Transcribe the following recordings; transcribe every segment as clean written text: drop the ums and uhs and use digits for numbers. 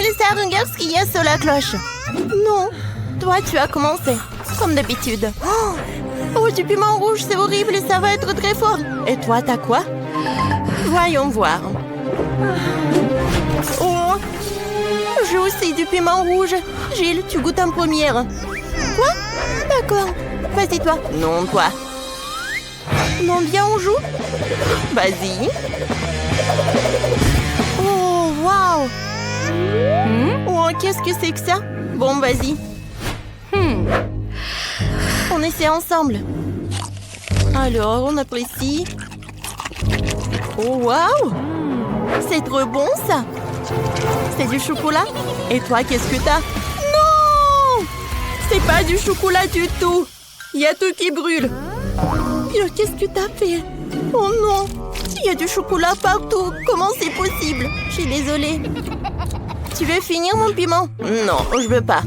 Mélissa, regarde ce qu'il y a sur la cloche. Non, toi, tu as commencé, comme d'habitude. Oh, du piment rouge, c'est horrible et ça va être très fort. Et toi, t'as quoi? Voyons voir. Oh, j'ai aussi du piment rouge. Gilles, tu goûtes en première. Quoi? D'accord. Vas-y, toi. Non, toi. Non, bien, on joue? Vas-y. Oh, waouh. Oh, qu'est-ce que c'est que ça? Bon, vas-y. On essaie ensemble. Alors, on apprécie. Oh, waouh! C'est trop bon, ça! C'est du chocolat? Et toi, qu'est-ce que t'as? Non! C'est pas du chocolat du tout! Il y a tout qui brûle. Qu'est-ce que t'as fait? Oh non! Il y a du chocolat partout. Comment c'est possible? Je suis désolée. Tu veux finir mon piment? Non, je veux pas.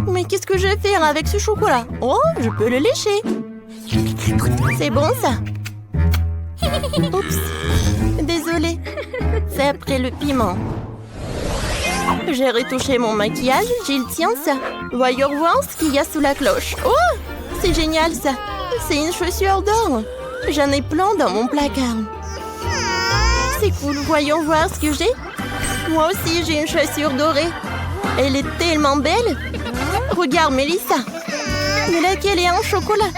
Mais qu'est-ce que je vais faire avec ce chocolat? Oh, je peux le lécher. C'est bon, ça? Oups. Désolée. C'est après le piment. J'ai retouché mon maquillage. Gilles, tiens ça. Voyons voir ce qu'il y a sous la cloche. Oh, c'est génial, ça. C'est une chaussure d'or. J'en ai plein dans mon placard. C'est cool. Voyons voir ce que j'ai. Moi aussi, j'ai une chaussure dorée. Elle est tellement belle. Regarde, Mélissa. Mais laquelle est en chocolat?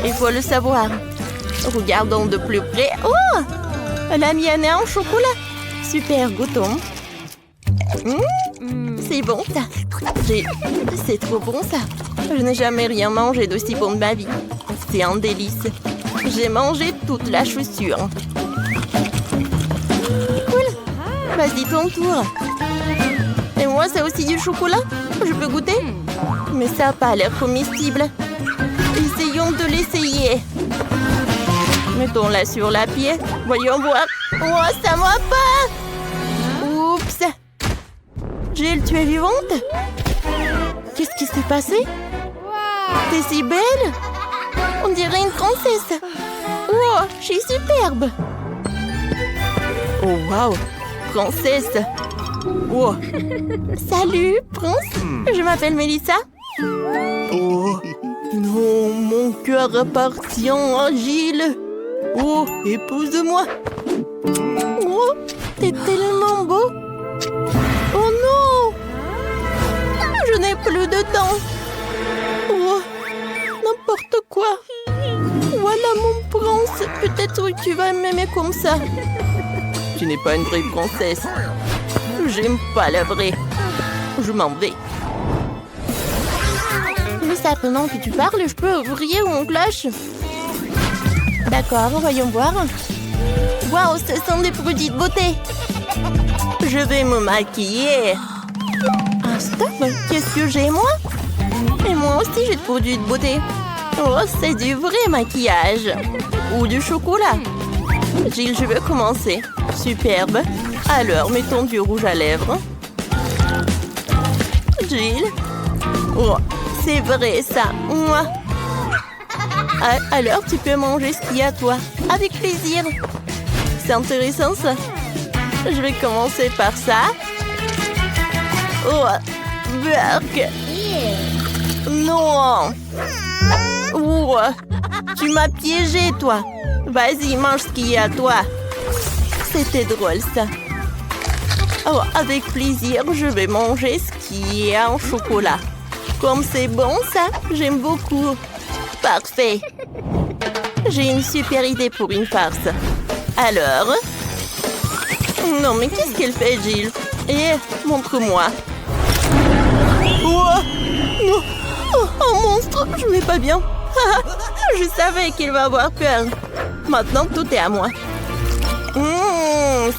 Il faut le savoir. Regardons de plus près. Oh! La mienne est en chocolat. Super, goûtons. C'est bon, ça. C'est trop bon, ça. Je n'ai jamais rien mangé d'aussi bon de ma vie. C'est un délice. J'ai mangé toute la chaussure. Cool. Vas-y, ton tour. Et moi, c'est aussi du chocolat? Je peux goûter? Mais ça n'a pas l'air comestible. Essayons de l'essayer. Mettons-la sur la pied. Voyons voir. Oh, ça ne va pas! Oups! Gilles, tu es vivante? Qu'est-ce qui s'est passé? T'es si belle! On dirait une princesse. Oh, je suis superbe. Oh, waouh! Princesse! Oh! Salut, prince! Je m'appelle Mélissa. Oh! Non, mon cœur appartient à Gilles. Oh, épouse-moi. Oh, t'es tellement beau. Oh non! Je n'ai plus de temps. Oh, n'importe quoi. Voilà mon prince. Peut-être que tu vas m'aimer comme ça. Tu n'es pas une vraie princesse. J'aime pas la vraie. Je m'en vais. Mais ça, pendant que tu parles, je peux ouvrir mon cloche. D'accord, voyons voir. Waouh, ce sont des produits de beauté. Je vais me maquiller. Ah, stop. Qu'est-ce que j'ai, moi? Et moi aussi, j'ai des produits de beauté. Oh, c'est du vrai maquillage. Ou du chocolat. Gilles, je veux commencer. Superbe. Alors, mettons du rouge à lèvres. Gilles. Oh, c'est vrai, ça. Moi. Alors, tu peux manger ce qu'il y a, toi. Avec plaisir. C'est intéressant, ça. Je vais commencer par ça. Oh, burk. Non. Oh, tu m'as piégé, toi. Vas-y, mange ce qu'il y a, toi. C'était drôle, ça. Oh, avec plaisir, je vais manger ce qui est en chocolat. Comme c'est bon, ça, j'aime beaucoup. Parfait. J'ai une super idée pour une farce. Alors? Non, mais qu'est-ce qu'elle fait, Gilles? Eh, montre-moi. Oh, non. Oh, un monstre, je vais pas bien. Je savais qu'il va avoir peur. Maintenant, tout est à moi.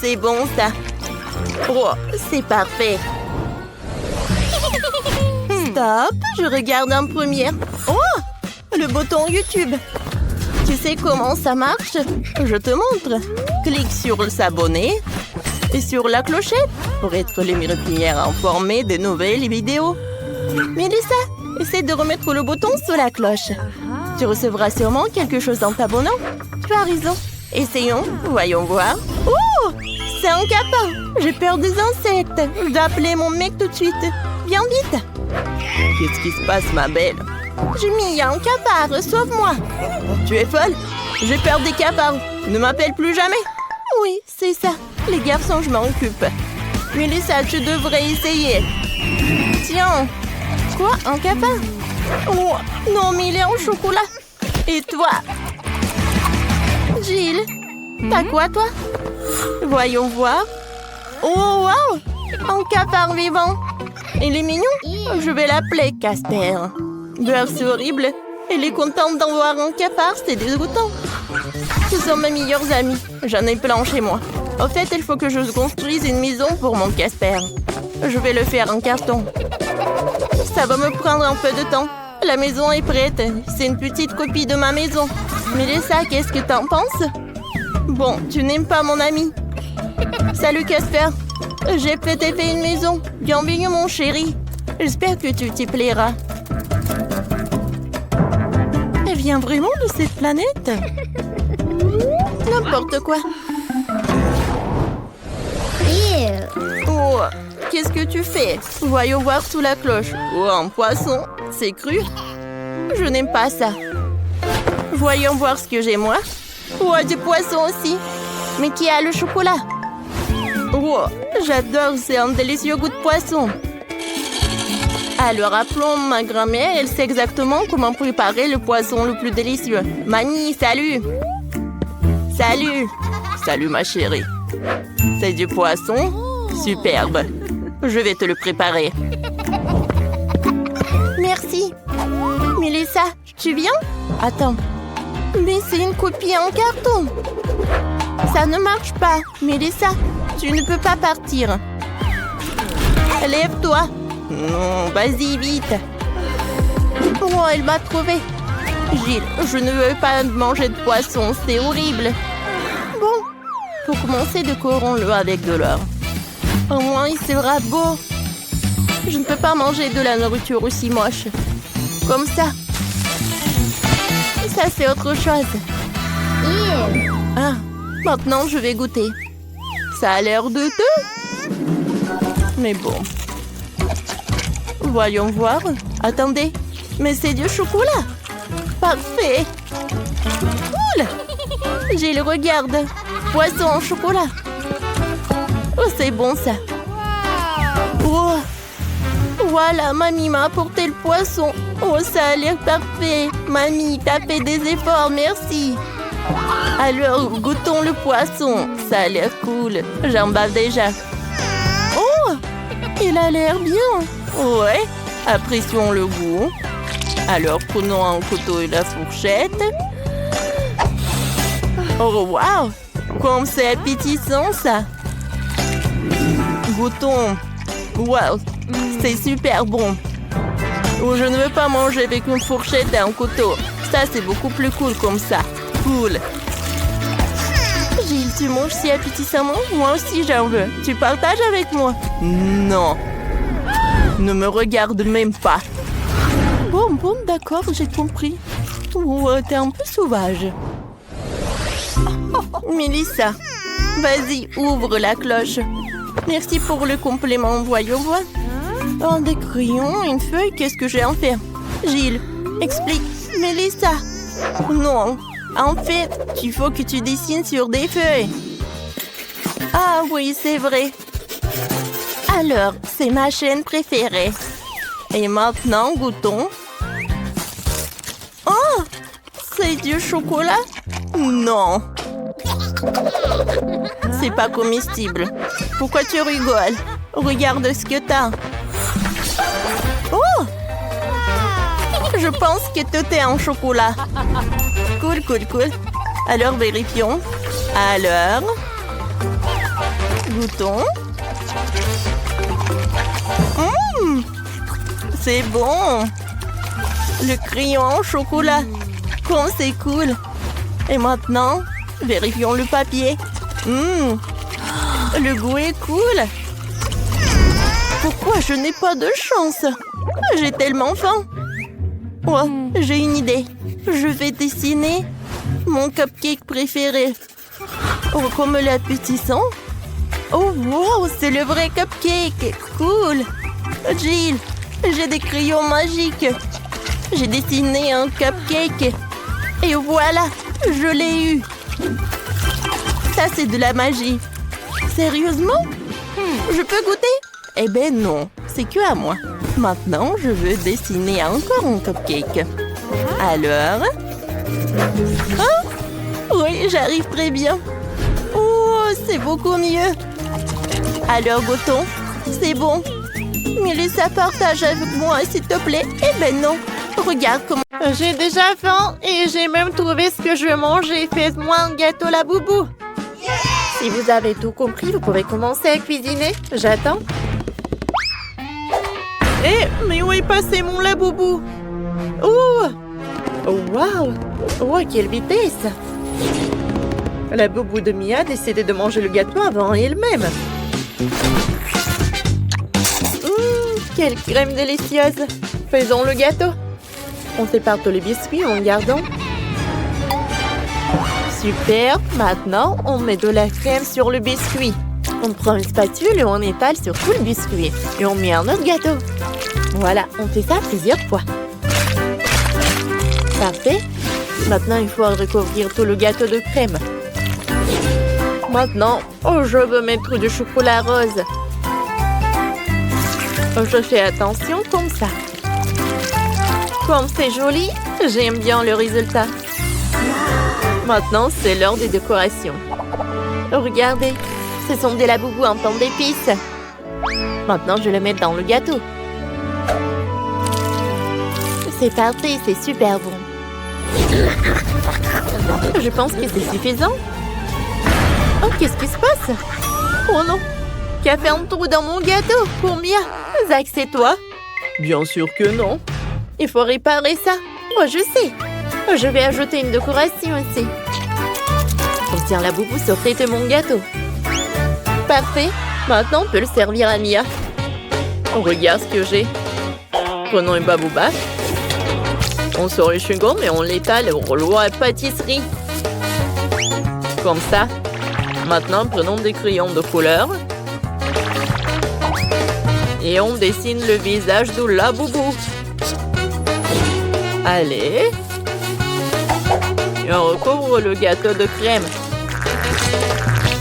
C'est bon, ça. Oh, c'est parfait. Stop, je regarde en première. Oh, le bouton YouTube. Tu sais comment ça marche? Je te montre. Clique sur s'abonner et sur la clochette pour être les premières informées des nouvelles vidéos. Mélissa, essaie de remettre le bouton sur la cloche. Tu recevras sûrement quelque chose en t'abonnant. Tu as raison. Essayons, voyons voir. Oh, C'est un capin. J'ai peur des insectes. Je dois appeler mon mec tout de suite. Viens vite. Qu'est-ce qui se passe, ma belle? Jimmy, il y a un capard. Sauve-moi. Tu es folle? J'ai peur des cafards. Ne m'appelle plus jamais. Oui, c'est ça. Les garçons, je m'en occupe. Mélissa, tu devrais essayer. Tiens. Quoi? Un capard? Oh, non, mais il est en chocolat. Et toi? Gilles, t'as quoi, toi? Voyons voir. Oh, wow! Un capard vivant. Il est mignon. Je vais l'appeler Casper. C'est horrible. Elle est contente d'en voir un capard, c'est dégoûtant. Ce sont mes meilleurs amis. J'en ai plein chez moi. En fait, il faut que je construise une maison pour mon Casper. Je vais le faire en carton. Ça va me prendre un peu de temps. La maison est prête. C'est une petite copie de ma maison. Mélissa, qu'est-ce que t'en penses? Bon, tu n'aimes pas mon ami. Salut Casper. J'ai peut-être fait une maison. Bienvenue mon chéri. J'espère que tu t'y plairas. Elle vient vraiment de cette planète? N'importe quoi. Oh, qu'est-ce que tu fais? Voyons voir sous la cloche. Oh, un poisson. C'est cru? Je n'aime pas ça. Voyons voir ce que j'ai moi. Oh, du poisson aussi. Mais qui a le chocolat? Oh, j'adore, c'est un délicieux goût de poisson. Alors appelons ma grand-mère, elle sait exactement comment préparer le poisson le plus délicieux. Mamie, salut! Salut! Salut ma chérie. C'est du poisson? Superbe. Je vais te le préparer. Merci. Mélissa, tu viens? Attends. Mais c'est une copie en carton. Ça ne marche pas. Mélissa, tu ne peux pas partir. Lève-toi. Non, vas-y, vite. Oh, elle m'a trouvé. Gilles, je ne veux pas manger de poisson, c'est horrible. Bon, pour commencer, décorons-le avec de l'or. Au moins, il sera beau. Je ne peux pas manger de la nourriture aussi moche. Comme ça. Ça, c'est autre chose. Ah, maintenant, je vais goûter. Ça a l'air douteux. Mais bon. Voyons voir. Attendez, mais c'est du chocolat. Parfait. Cool. Gilles, regarde. Poisson en chocolat. Oh, c'est bon ça. Oh. Voilà, mamie m'a apporté le poisson. Oh, ça a l'air parfait. Mamie, t'as fait des efforts, merci. Alors, goûtons le poisson. Ça a l'air cool. J'en bave déjà. Oh, il a l'air bien. Ouais, apprécions le goût. Alors, prenons un couteau et la fourchette. Oh, wow! Comme c'est appétissant, ça! Goûtons. Wow, c'est super bon. Oh, je ne veux pas manger avec une fourchette et un couteau. Ça, c'est beaucoup plus cool comme ça. Cool. Gilles, tu manges si appétissamment? Moi aussi, j'en veux. Tu partages avec moi? Non. Ne me regarde même pas. Bon, d'accord, j'ai compris. Oh, t'es un peu sauvage. Mélissa, vas-y, ouvre la cloche. Merci pour le compliment, voyons voir. Oh, des crayons, une feuille, qu'est-ce que j'ai en faire? Gilles, explique. Mélissa. Non, en fait, il faut que tu dessines sur des feuilles. Ah oui, c'est vrai. Alors, c'est ma chaîne préférée. Et maintenant, goûtons. Oh, c'est du chocolat? Non. C'est pas comestible. Pourquoi tu rigoles? Regarde ce que t'as. Oh! Je pense que tout est en chocolat. Cool. Alors, vérifions. Alors, goûtons. C'est bon. Le crayon en chocolat. Comme c'est cool. Et maintenant, vérifions le papier. Le goût est cool. Pourquoi je n'ai pas de chance? J'ai tellement faim. Oh, j'ai une idée. Je vais dessiner mon cupcake préféré. Oh, comme l'appétissant. Oh, wow, c'est le vrai cupcake. Cool. Jill, j'ai des crayons magiques. J'ai dessiné un cupcake. Et voilà, je l'ai eu. Ça, c'est de la magie. Sérieusement? Je peux goûter? Eh ben non, c'est que à moi. Maintenant, je veux dessiner encore un cupcake. Alors? Ah! Oui, j'arrive très bien. Oh, c'est beaucoup mieux. Alors, goûtons. C'est bon. Mélissa, partage avec moi, s'il te plaît. Eh ben non. Regarde comment... J'ai déjà faim et j'ai même trouvé ce que je veux manger. Faites-moi un gâteau Laboubou. Si vous avez tout compris, vous pouvez commencer à cuisiner. J'attends. Eh, mais où est passé mon Laboubou? Oh! Oh, wow! Oh, quelle vitesse! La boubou de Mia a décidé de manger le gâteau avant elle-même. Quelle crème délicieuse! Faisons le gâteau. On sépare tous les biscuits en gardant. Super! Maintenant, on met de la crème sur le biscuit. On prend une spatule et on étale sur tout le biscuit. Et on met un autre gâteau. Voilà, on fait ça plusieurs fois. Parfait. Maintenant, il faut recouvrir tout le gâteau de crème. Maintenant, je veux mettre du chocolat rose. Je fais attention comme ça. Comme c'est joli, j'aime bien le résultat. Maintenant, c'est l'heure des décorations. Regardez, ce sont des Laboubous en forme d'épices. Maintenant, je le mets dans le gâteau. C'est parfait, c'est super bon. Je pense que c'est suffisant. Oh, qu'est-ce qui se passe? Oh non! Qui a fait un trou dans mon gâteau pour Mia? Zach, c'est toi? Bien sûr que non. Il faut réparer ça. Moi, je sais. Je vais ajouter une décoration aussi. On tient Laboubou secret de mon gâteau. Parfait. Maintenant, on peut le servir à Mia. On regarde ce que j'ai. Prenons une babouba. On sort le chewing-gum et on l'étale au rouleau à pâtisserie. Comme ça. Maintenant, prenons des crayons de couleur. Et on dessine le visage de Laboubou. Allez. Et on recouvre le gâteau de crème.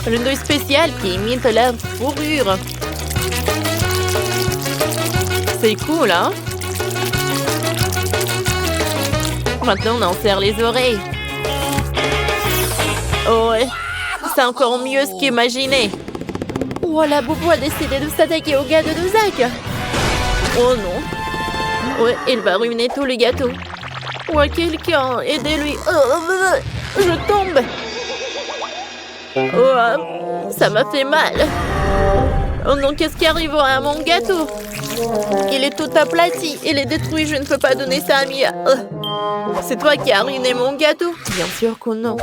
Une douille spéciale qui imite la fourrure. C'est cool, hein? Maintenant, on en serre les oreilles. Oh, ouais. C'est encore mieux ce qu'imaginé. Oh, Laboubou a décidé de s'attaquer au gâteau de Zach. Oh non. Ouais, il va ruiner tous les gâteaux. Ouais, quelqu'un, aidez-lui. Oh, je tombe. Oh, ça m'a fait mal. Oh non, qu'est-ce qui arrivera à mon gâteau? Il est tout aplati. Il est détruit. Je ne peux pas donner ça à Mia. C'est toi qui as ruiné mon gâteau? Bien sûr que non.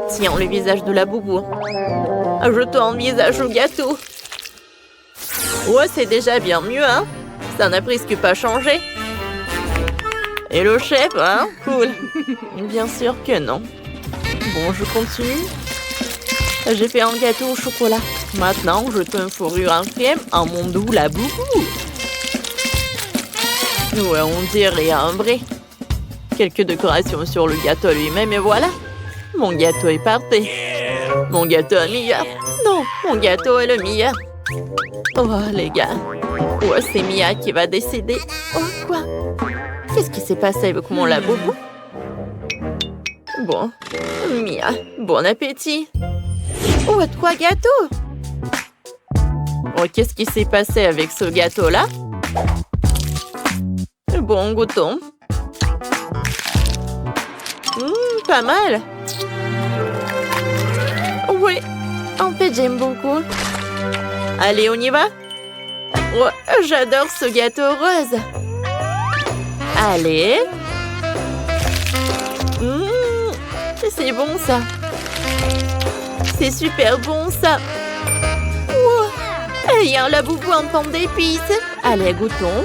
Tiens, le visage de Laboubou. Ajoutons un visage au gâteau. Ouais, c'est déjà bien mieux, hein? Ça n'a presque pas changé. Et le chef, hein? Cool. Bien sûr que non. Bon, je continue. J'ai fait un gâteau au chocolat. Maintenant, je peux une fourrure en crème à mon doux Laboubou. Ouais, on dirait un vrai. Quelques décorations sur le gâteau lui-même et voilà. Mon gâteau est parfait. Mon gâteau est meilleur. Non, mon gâteau est le meilleur. Oh, les gars. Ouais, c'est Mia qui va décider. Oh, quoi? Qu'est-ce qui s'est passé avec mon Laboubou? Bon. Mia, bon appétit. Oh, 3 gâteaux. Oh, qu'est-ce qui s'est passé avec ce gâteau-là? Bon, goûtons. Pas mal. Oui, en fait, j'aime beaucoup. Allez, on y va? Oh, j'adore ce gâteau rose. Allez. C'est bon, ça. C'est super bon, ça. Oh, il y a un Laboubou en forme d'épices. Allez, goûtons.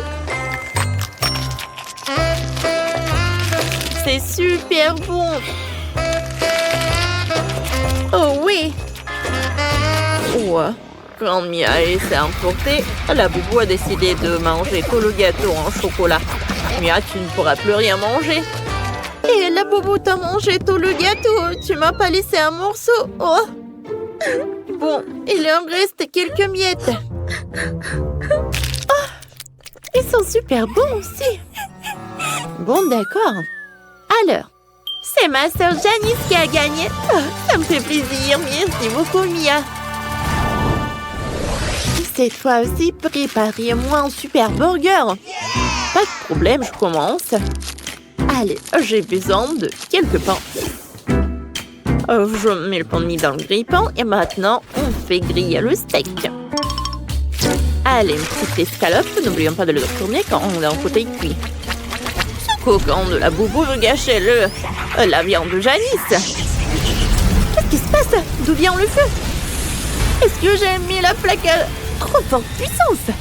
C'est super bon. Oh oui. Ouais. Quand Mia s'est emportée, la boubou a décidé de manger tout le gâteau en chocolat. Mia, tu ne pourras plus rien manger. Et la boubou t'a mangé tout le gâteau. Tu m'as pas laissé un morceau. Oh. Bon, il en reste quelques miettes. Oh, ils sont super bons aussi. Bon, d'accord. Alors, c'est ma sœur Janice qui a gagné. Oh, ça me fait plaisir. Merci beaucoup, Mia. Cette fois aussi, préparez-moi un super burger. Pas de problème, je commence. Allez, j'ai besoin de quelques pains. Je mets le pain de mie dans le grille-pain et maintenant, on fait griller le steak. Allez, une petite escalope. N'oublions pas de le tourner quand on a un côté cuit. Ce coquin de la boubou veut gâcher la viande de Janice. Qu'est-ce qui se passe? D'où vient le feu? Est-ce que j'ai mis la plaque à trop forte puissance?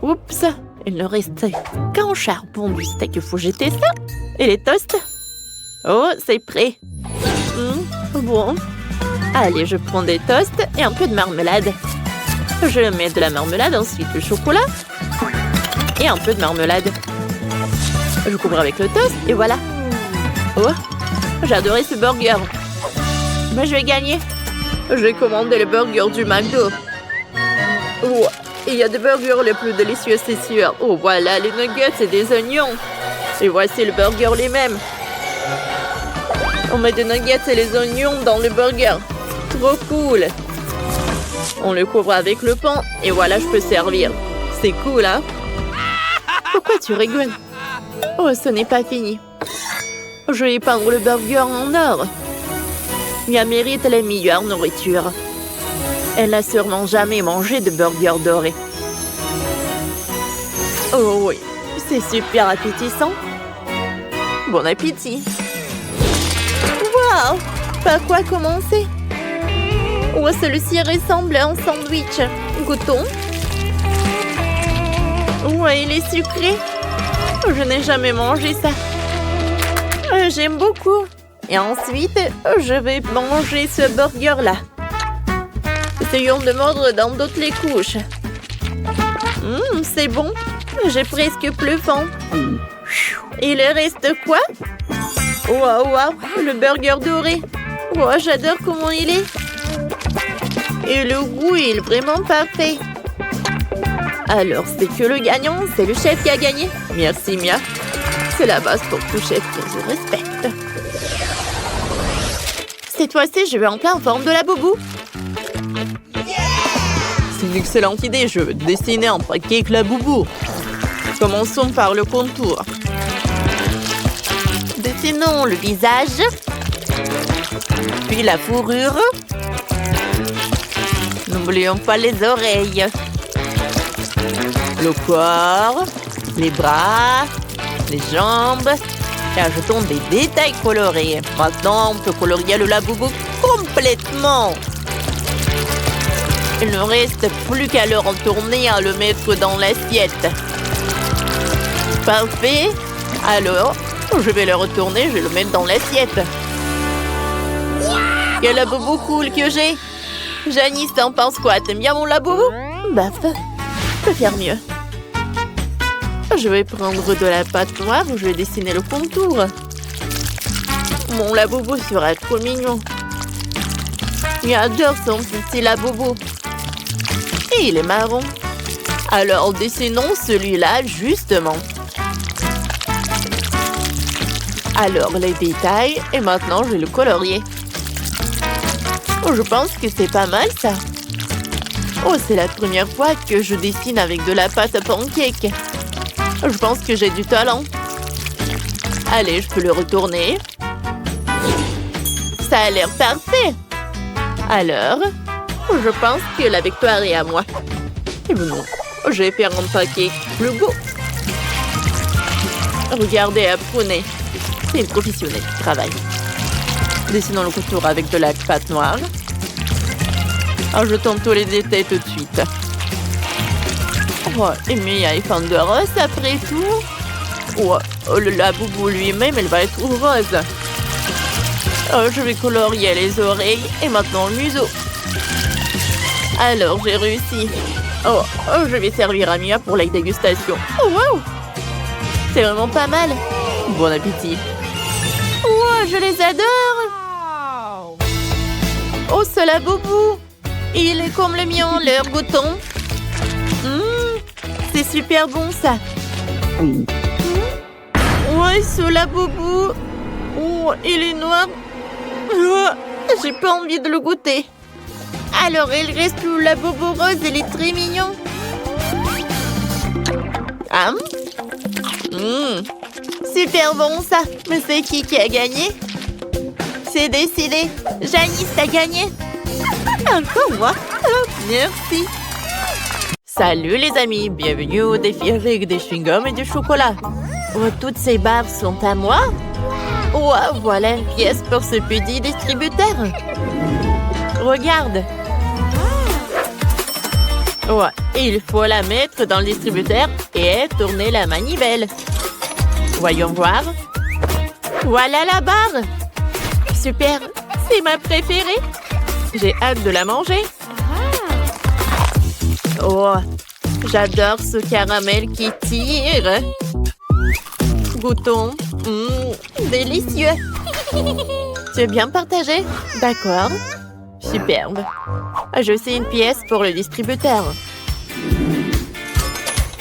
Oups, il ne restait qu'un charbon du steak. Il faut jeter ça. Et les toasts? Oh, c'est prêt. Bon. Allez, je prends des toasts et un peu de marmelade. Je mets de la marmelade, ensuite le chocolat. Et un peu de marmelade. Je couvre avec le toast et voilà. Oh, j'ai adoré ce burger. Mais je vais gagner. Je vais commander le burger du McDo. Oh, il y a des burgers les plus délicieux, c'est sûr. Oh, voilà, les nuggets et des oignons. Et voici le burger les mêmes. On met des nuggets et les oignons dans le burger. Trop cool. On le couvre avec le pain et voilà, je peux servir. C'est cool, hein? Pourquoi tu rigoles? Oh, ce n'est pas fini. Je vais peindre le burger en or. Mia mérite la meilleure nourriture. Elle n'a sûrement jamais mangé de burger doré. Oh oui, c'est super appétissant. Bon appétit. Wow! Par quoi commencer? Oh, celui-ci ressemble à un sandwich. Goûtons. Ouais, il est sucré. Je n'ai jamais mangé ça. J'aime beaucoup. Et ensuite, je vais manger ce burger-là. Essayons de mordre dans d'autres les couches. C'est bon. J'ai presque plus faim. Il reste quoi? Waouh, waouh, le burger doré. Wow, j'adore comment il est. Et le goût est vraiment parfait. Alors, c'est que le gagnant, c'est le chef qui a gagné. Merci, Mia. C'est la base pour tout chef que je respecte. Cette fois-ci, je vais en plein en forme de la boubou. C'est une excellente idée. Je veux dessiner un pancake la boubou. Commençons par le contour. Dessinons le visage. Puis la fourrure. N'oublions pas les oreilles. Le corps. Les bras. Les jambes. Et ajoutons des détails colorés. Maintenant, on peut colorier le laboubou complètement. Il ne reste plus qu'à le retourner et à le mettre dans l'assiette. Parfait. Alors, je vais le retourner, je vais le mettre dans l'assiette. Quel laboubou cool que j'ai. Janice, t'en penses quoi? T'aimes bien mon laboubou? Baf, je peux faire mieux. Je vais prendre de la pâte noire, je vais dessiner le contour. Mon laboubou sera trop mignon. Il adore son petit laboubou. Et il est marron. Alors, dessinons celui-là, justement. Alors, les détails. Et maintenant, je vais le colorier. Oh, je pense que c'est pas mal, ça. Oh, c'est la première fois que je dessine avec de la pâte à pancake. Je pense que j'ai du talent. Allez, je peux le retourner. Ça a l'air parfait. Alors, je pense que la victoire est à moi. Et bon, je vais faire un pancake plus beau. Regardez, apprenez. C'est une professionnelle qui travaille. Dessinons le contour avec de la pâte noire. Ajoutons tous les détails tout de suite. Oh, et Mia est fan de rose après tout. Oh, le laboubou lui-même, elle va être rose. Oh, je vais colorier les oreilles et maintenant le museau. Alors, j'ai réussi. Oh, je vais servir à Mia pour la dégustation. Oh, wow! C'est vraiment pas mal. Bon appétit. Oh, je les adore! Oh, cela boubou! Il est comme le mien, leur goûton. C'est super bon, ça. Ouais, cela boubou. Oh, il est noir. Oh, j'ai pas envie de le goûter. Alors, il reste la bobo rose, elle est très mignon. Ah. Super bon, ça. Mais c'est qui a gagné? C'est décidé. Janice a gagné. Encore moi. Oh, merci. Salut les amis, bienvenue au défi avec des chewing-gums et du chocolat. Oh, toutes ces barres sont à moi. Oh, voilà une pièce pour ce petit distributeur. Regarde. Oh, il faut la mettre dans le distributeur et tourner la manivelle. Voyons voir. Voilà la barre. Super, c'est ma préférée. J'ai hâte de la manger. Oh, j'adore ce caramel qui tire. Goûtons. Délicieux. Tu veux bien partager? D'accord. Superbe. Je sais une pièce pour le distributeur.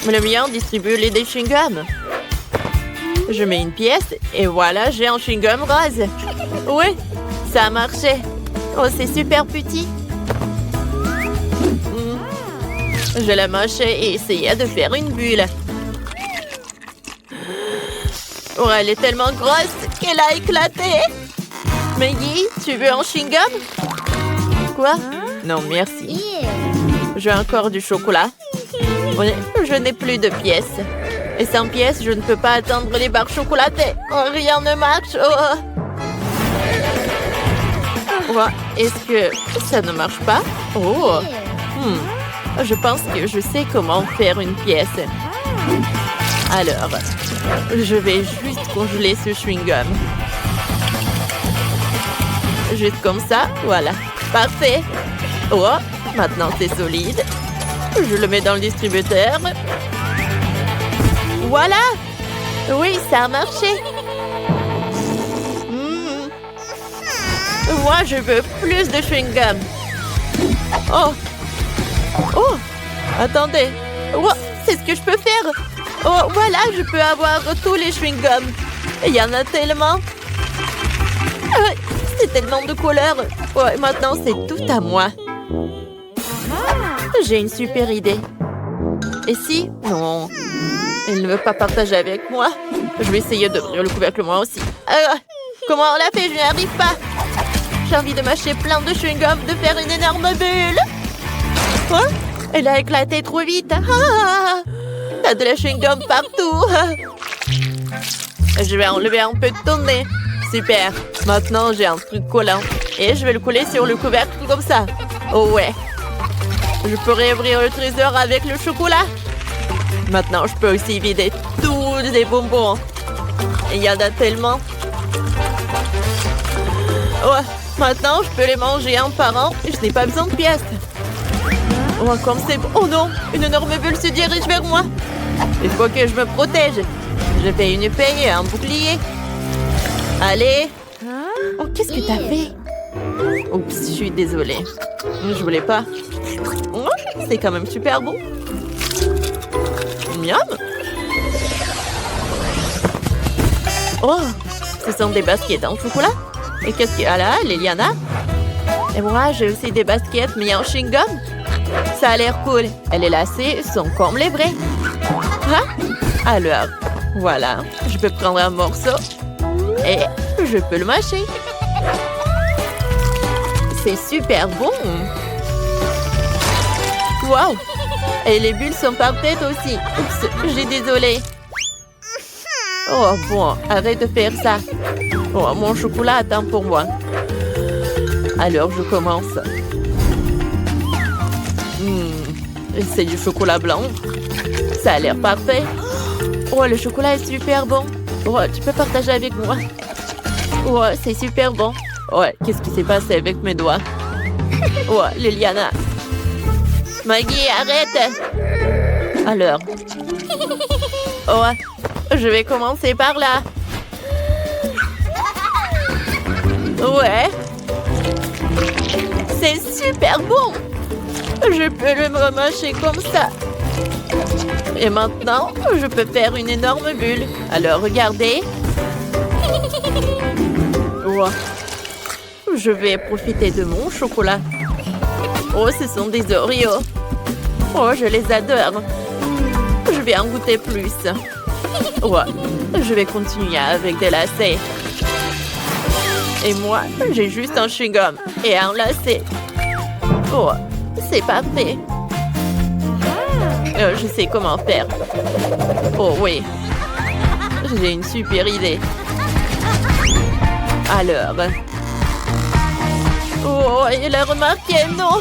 Le mien distribue les chewing-gums. Je mets une pièce et voilà, j'ai un chewing-gum rose. Oui, ça a marché. Oh, c'est super petit. Je la mâchais et essayais de faire une bulle. Oh, elle est tellement grosse qu'elle a éclaté. Maggie, tu veux un chewing-gum? Quoi? Non, merci. Je veux encore du chocolat. Je n'ai plus de pièces. Et sans pièces, je ne peux pas atteindre les barres chocolatées. Oh, rien ne marche. Oh. Oh, est-ce que ça ne marche pas? Oh. Je pense que je sais comment faire une pièce. Alors, je vais juste congeler ce chewing-gum. Juste comme ça, voilà. Parfait. Oh, maintenant c'est solide. Je le mets dans le distributeur. Voilà. Oui, ça a marché. Moi, je veux plus de chewing-gum. Oh. Oh. Attendez. Oh, c'est ce que je peux faire. Oh, voilà, je peux avoir tous les chewing-gums. Il y en a tellement. C'est tellement de couleurs. Oh, maintenant, c'est tout à moi. J'ai une super idée. Et si? Non. Il ne veut pas partager avec moi. Je vais essayer d'ouvrir le couvercle moi aussi. Comment on l'a fait? Je n'y arrive pas. J'ai envie de mâcher plein de chewing-gum, de faire une énorme bulle. Quoi? Elle a éclaté trop vite. T'as de la chewing-gum partout. Je vais enlever un peu de ton nez. Super. Maintenant, j'ai un truc collant. Et je vais le coller sur le couvercle comme ça. Oh ouais. Je pourrais ouvrir le trésor avec le chocolat. Maintenant, je peux aussi vider tous les bonbons. Il y en a tellement. Ouais. Maintenant, je peux les manger un par un. Je n'ai pas besoin de pièces. Oh, comme c'est... Oh non, une énorme bulle se dirige vers moi. Il faut que je me protège. Je fais une épée et un bouclier. Allez. Oh, qu'est-ce que t'as fait? Oups, je suis désolée. Je voulais pas. Oh, c'est quand même super bon. Miam. Oh, ce sont des baskets en chocolat. Et qu'est-ce qu'il y a là, Liliana? Et moi, j'ai aussi des baskets, mais en chewing-gum. Ça a l'air cool. Elle est lacée, sont comme les vrais. Hein? Alors, voilà. Je peux prendre un morceau et je peux le mâcher. C'est super bon. Wow! Et les bulles sont parfaites aussi. Oups, j'ai désolé. Oh bon, arrête de faire ça. Oh, mon chocolat attend pour moi. Alors, je commence. C'est du chocolat blanc. Ça a l'air parfait. Oh, le chocolat est super bon. Oh, tu peux partager avec moi. Oh, c'est super bon. Ouais, qu'est-ce qui s'est passé avec mes doigts? Oh, Liliana. Maggie, arrête! Alors. Oh, je vais commencer par là. Ouais. C'est super bon. Je peux le remâcher comme ça. Et maintenant, je peux faire une énorme bulle. Alors, regardez. Oh. Je vais profiter de mon chocolat. Oh, ce sont des Oreos. Oh, je les adore. Je vais en goûter plus. Ouais, je vais continuer avec des lacets. Et moi, j'ai juste un chewing-gum et un lacet. Oh, c'est parfait. Je sais comment faire. Oh oui, j'ai une super idée. Alors... Oh, il a remarqué, non.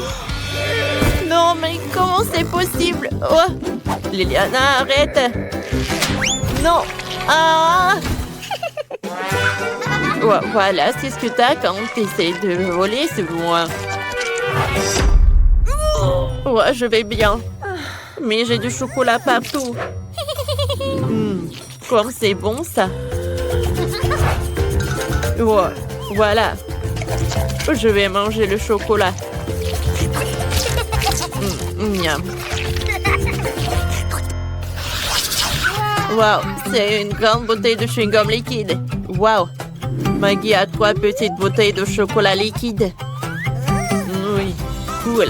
Non, mais comment c'est possible? Oh, Liliana, arrête. Non. Ah. Oh, voilà, c'est ce que t'as quand t'essaies de voler sur moi. Oh, je vais bien. Mais j'ai du chocolat partout. Comme c'est bon, ça. Oh, voilà. Je vais manger le chocolat. Miam. Wow, c'est une grande bouteille de chewing-gum liquide. Wow. Maggie a 3 petites bouteilles de chocolat liquide. Oui, cool.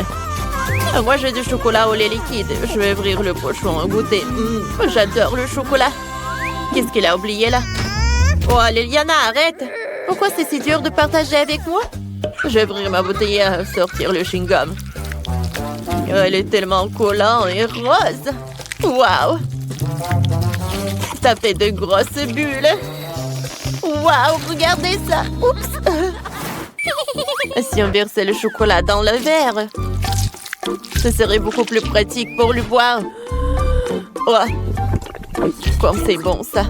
Moi, j'ai du chocolat au lait liquide. Je vais ouvrir le pochon et goûter. J'adore le chocolat. Qu'est-ce qu'elle a oublié là? Oh, Liliana, arrête! Pourquoi c'est si dur de partager avec moi? Je vais ouvrir ma bouteille et sortir le chewing-gum. Elle est tellement collante et rose. Waouh! Ça fait de grosses bulles. Waouh, regardez ça. Oups! Si on versait le chocolat dans le verre, ce serait beaucoup plus pratique pour le boire. Oh, comme c'est bon ça.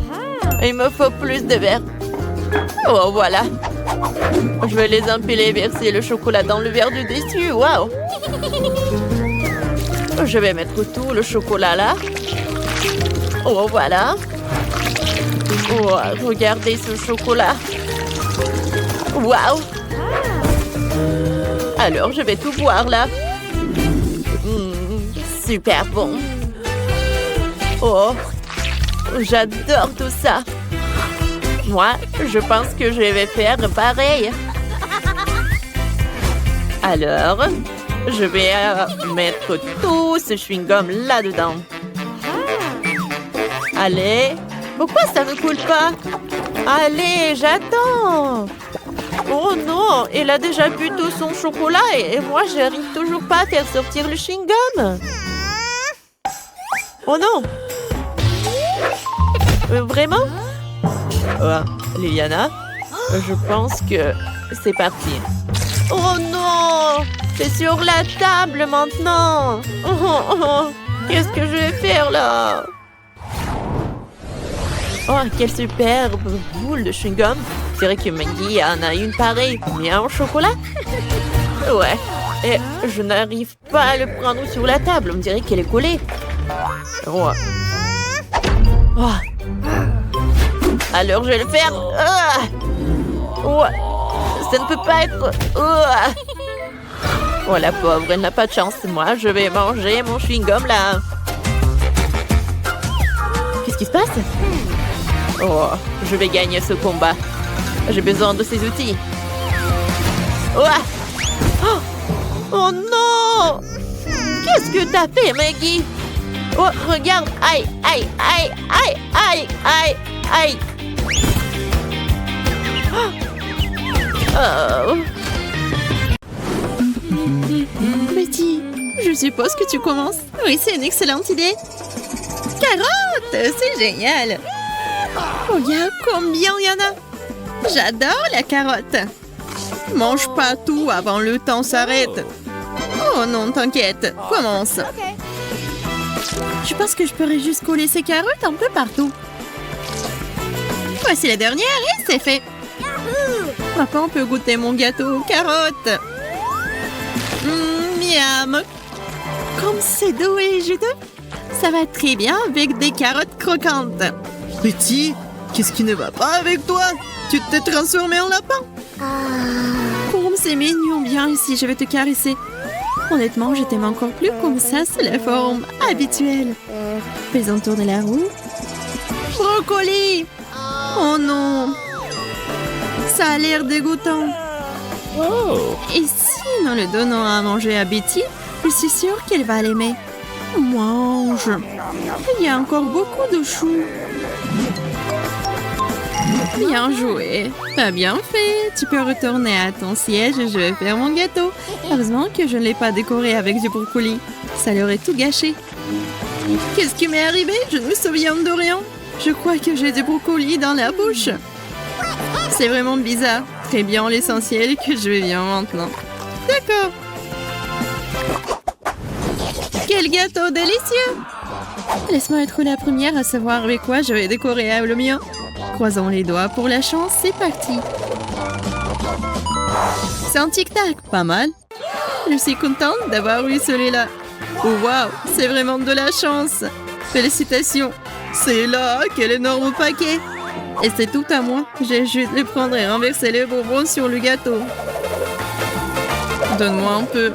Il me faut plus de verre. Oh, voilà. Je vais les empiler et verser le chocolat dans le verre du dessus. Waouh! Je vais mettre tout le chocolat là. Oh, voilà. Oh, regardez ce chocolat. Waouh! Alors, je vais tout boire là. Super bon. Oh, j'adore tout ça. Moi, je pense que je vais faire pareil. Alors, je vais mettre tout ce chewing-gum là-dedans. Allez. Pourquoi ça ne coule pas? Allez, j'attends. Oh non, elle a déjà bu tout son chocolat et moi, j'arrive toujours pas à faire sortir le chewing-gum. Oh non. Vraiment? Oh, Liliana, je pense que c'est parti. Oh non! C'est sur la table maintenant! Qu'est-ce que je vais faire là? Oh, quelle superbe boule de chewing-gum! C'est vrai que Maggie en a une pareille, mais en chocolat? Ouais, et je n'arrive pas à le prendre sur la table, on dirait qu'elle est collée. Oh. Oh. Alors je vais le faire. Oh, ça ne peut pas être. Oh, la pauvre, elle n'a pas de chance. Moi, je vais manger mon chewing-gum là. Qu'est-ce qui se passe? Oh, je vais gagner ce combat. J'ai besoin de ces outils. Oh non! Qu'est-ce que t'as fait, Maggie? Oh, regarde. Aïe, aïe, aïe, aïe, aïe, aïe, aïe. Oh. Betty, je suppose que tu commences. Oui, c'est une excellente idée. Carotte, c'est génial. Regarde combien il y en a. J'adore la carotte. Mange pas tout avant le temps s'arrête. Oh non, t'inquiète, commence. Je pense que je pourrais juste coller ces carottes un peu partout. Voici la dernière et c'est fait. Maintenant, on peut goûter mon gâteau aux carottes. Miam. Comme c'est doux et juteux. Ça va très bien avec des carottes croquantes. Betty, qu'est-ce qui ne va pas avec toi? Tu t'es transformé en lapin? Comme c'est mignon bien ici, je vais te caresser. Honnêtement, je t'aime encore plus comme ça, c'est la forme habituelle. Faisons tourner la roue. Brocoli! Oh non! Ça a l'air dégoûtant. Et si nous le donnons à manger à Betty, je suis sûre qu'elle va l'aimer. Mange! Il y a encore beaucoup de choux. Bien joué. T'as bien fait. Tu peux retourner à ton siège et je vais faire mon gâteau. Heureusement que je ne l'ai pas décoré avec du brocoli. Ça l'aurait tout gâché. Qu'est-ce qui m'est arrivé? Je ne me souviens de rien. Je crois que j'ai du brocoli dans la bouche. C'est vraiment bizarre. Très bien, l'essentiel est que je vais bien maintenant. D'accord. Quel gâteau délicieux! Laisse-moi être la première à savoir avec quoi je vais décorer le mien. Croisons les doigts pour la chance, c'est parti. C'est un tic-tac, pas mal. Je suis contente d'avoir eu celui-là. Oh waouh, c'est vraiment de la chance. Félicitations. C'est là, quel énorme paquet. Et c'est tout à moi. J'ai juste le prendre et renverser les bonbons sur le gâteau. Donne-moi un peu.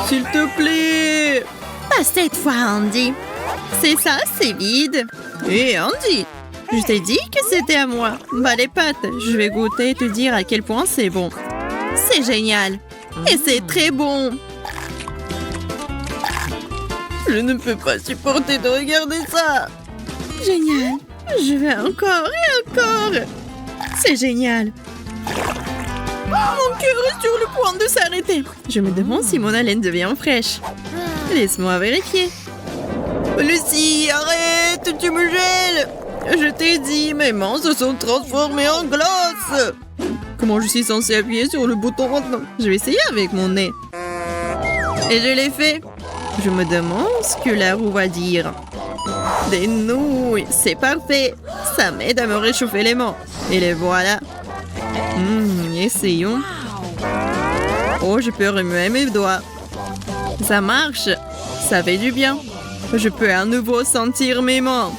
S'il te plaît. Pas cette fois, Andy. C'est ça, c'est vide. Hé, Andy, je t'ai dit que c'était à moi. Bah les pâtes, je vais goûter et te dire à quel point c'est bon. C'est génial. Et c'est très bon. Je ne peux pas supporter de regarder ça. Génial. Je vais encore et encore. C'est génial. Mon cœur est sur le point de s'arrêter. Je me demande si mon haleine devient fraîche. Laisse-moi vérifier. Lucie, arrête, tu me gèles. Je t'ai dit, mes mains se sont transformées en glace. Comment je suis censée appuyer sur le bouton maintenant? Je vais essayer avec mon nez. Et je l'ai fait. Je me demande ce que la roue va dire. Des nouilles, c'est parfait. Ça m'aide à me réchauffer les mains. Et les voilà. Essayons. Oh, je peux remuer mes doigts. Ça marche. Ça fait du bien. Je peux à nouveau sentir mes mains.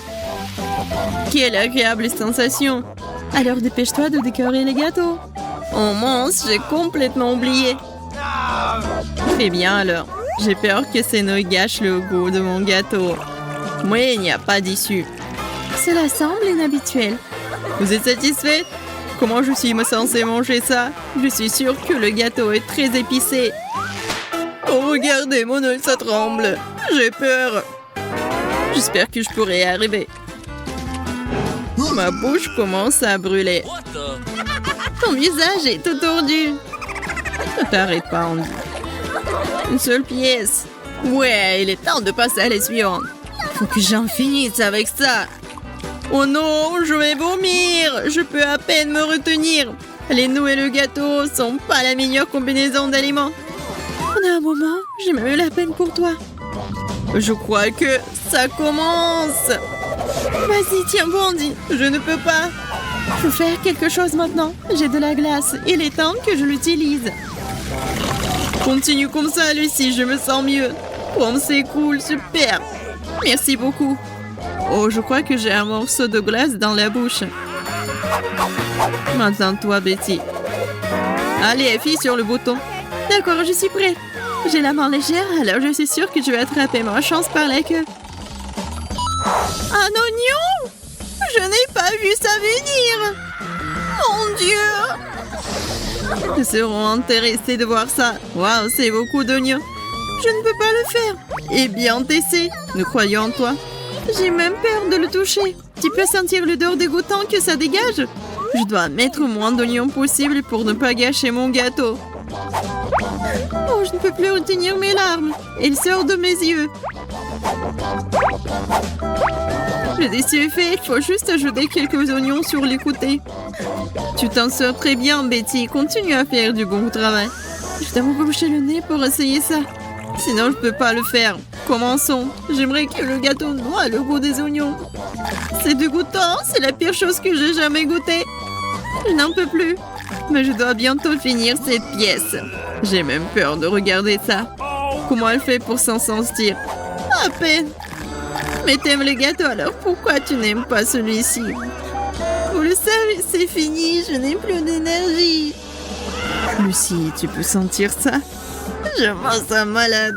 Quelle agréable sensation. Alors dépêche-toi de décorer les gâteaux. Oh mince, j'ai complètement oublié. Très bien alors. J'ai peur que ces nouilles gâchent le goût de mon gâteau. Moi, il n'y a pas d'issue. Cela semble inhabituel. Vous êtes satisfait? Comment je suis censée manger ça? Je suis sûre que le gâteau est très épicé. Oh, regardez, mon œil, ça tremble. J'ai peur. J'espère que je pourrai y arriver. Ma bouche commence à brûler. Ton visage est tout tordu. Ne t'arrête pas, Andy. Une seule pièce. Ouais, il est temps de passer à la suivante. Faut que j'en finisse avec ça. Oh non, je vais vomir. Je peux à peine me retenir. Les nouilles et le gâteau sont pas la meilleure combinaison d'aliments. On a un moment, j'ai même eu la peine pour toi. Je crois que ça commence. Vas-y, tiens bon, Andy. Je ne peux pas. Faut faire quelque chose maintenant. J'ai de la glace. Il est temps que je l'utilise. Continue comme ça, Lucie. Je me sens mieux. Oh, c'est cool, super. Merci beaucoup. Oh, je crois que j'ai un morceau de glace dans la bouche. Maintenant, toi, Betty. Allez, appuie sur le bouton. D'accord, je suis prête. J'ai la main légère, alors je suis sûre que je vais attraper ma chance par la queue. Un oignon? Je n'ai pas vu ça venir. Mon Dieu. Nous serons intéressés de voir ça. Waouh, c'est beaucoup d'oignons. Je ne peux pas le faire. Eh bien, t'essaies. Nous croyons en toi. J'ai même peur de le toucher. Tu peux sentir l'odeur dégoûtant que ça dégage? Je dois mettre le moins d'oignons possible pour ne pas gâcher mon gâteau. Oh, je ne peux plus retenir mes larmes. Elles sortent de mes yeux. Le dessus est fait. Il faut juste ajouter quelques oignons sur les côtés. Tu t'en sors très bien, Betty. Continue à faire du bon travail. Je dois me boucher le nez pour essayer ça. Sinon, je ne peux pas le faire. Commençons. J'aimerais que le gâteau noie le goût des oignons. C'est dégoûtant. C'est la pire chose que j'ai jamais goûtée. Je n'en peux plus. Mais je dois bientôt finir cette pièce. J'ai même peur de regarder ça. Comment elle fait pour s'en sortir? À peine. Mais t'aimes le gâteau, alors pourquoi tu n'aimes pas celui-ci? Vous le savez, c'est fini, je n'ai plus d'énergie. Lucie, tu peux sentir ça? Je me sens malade.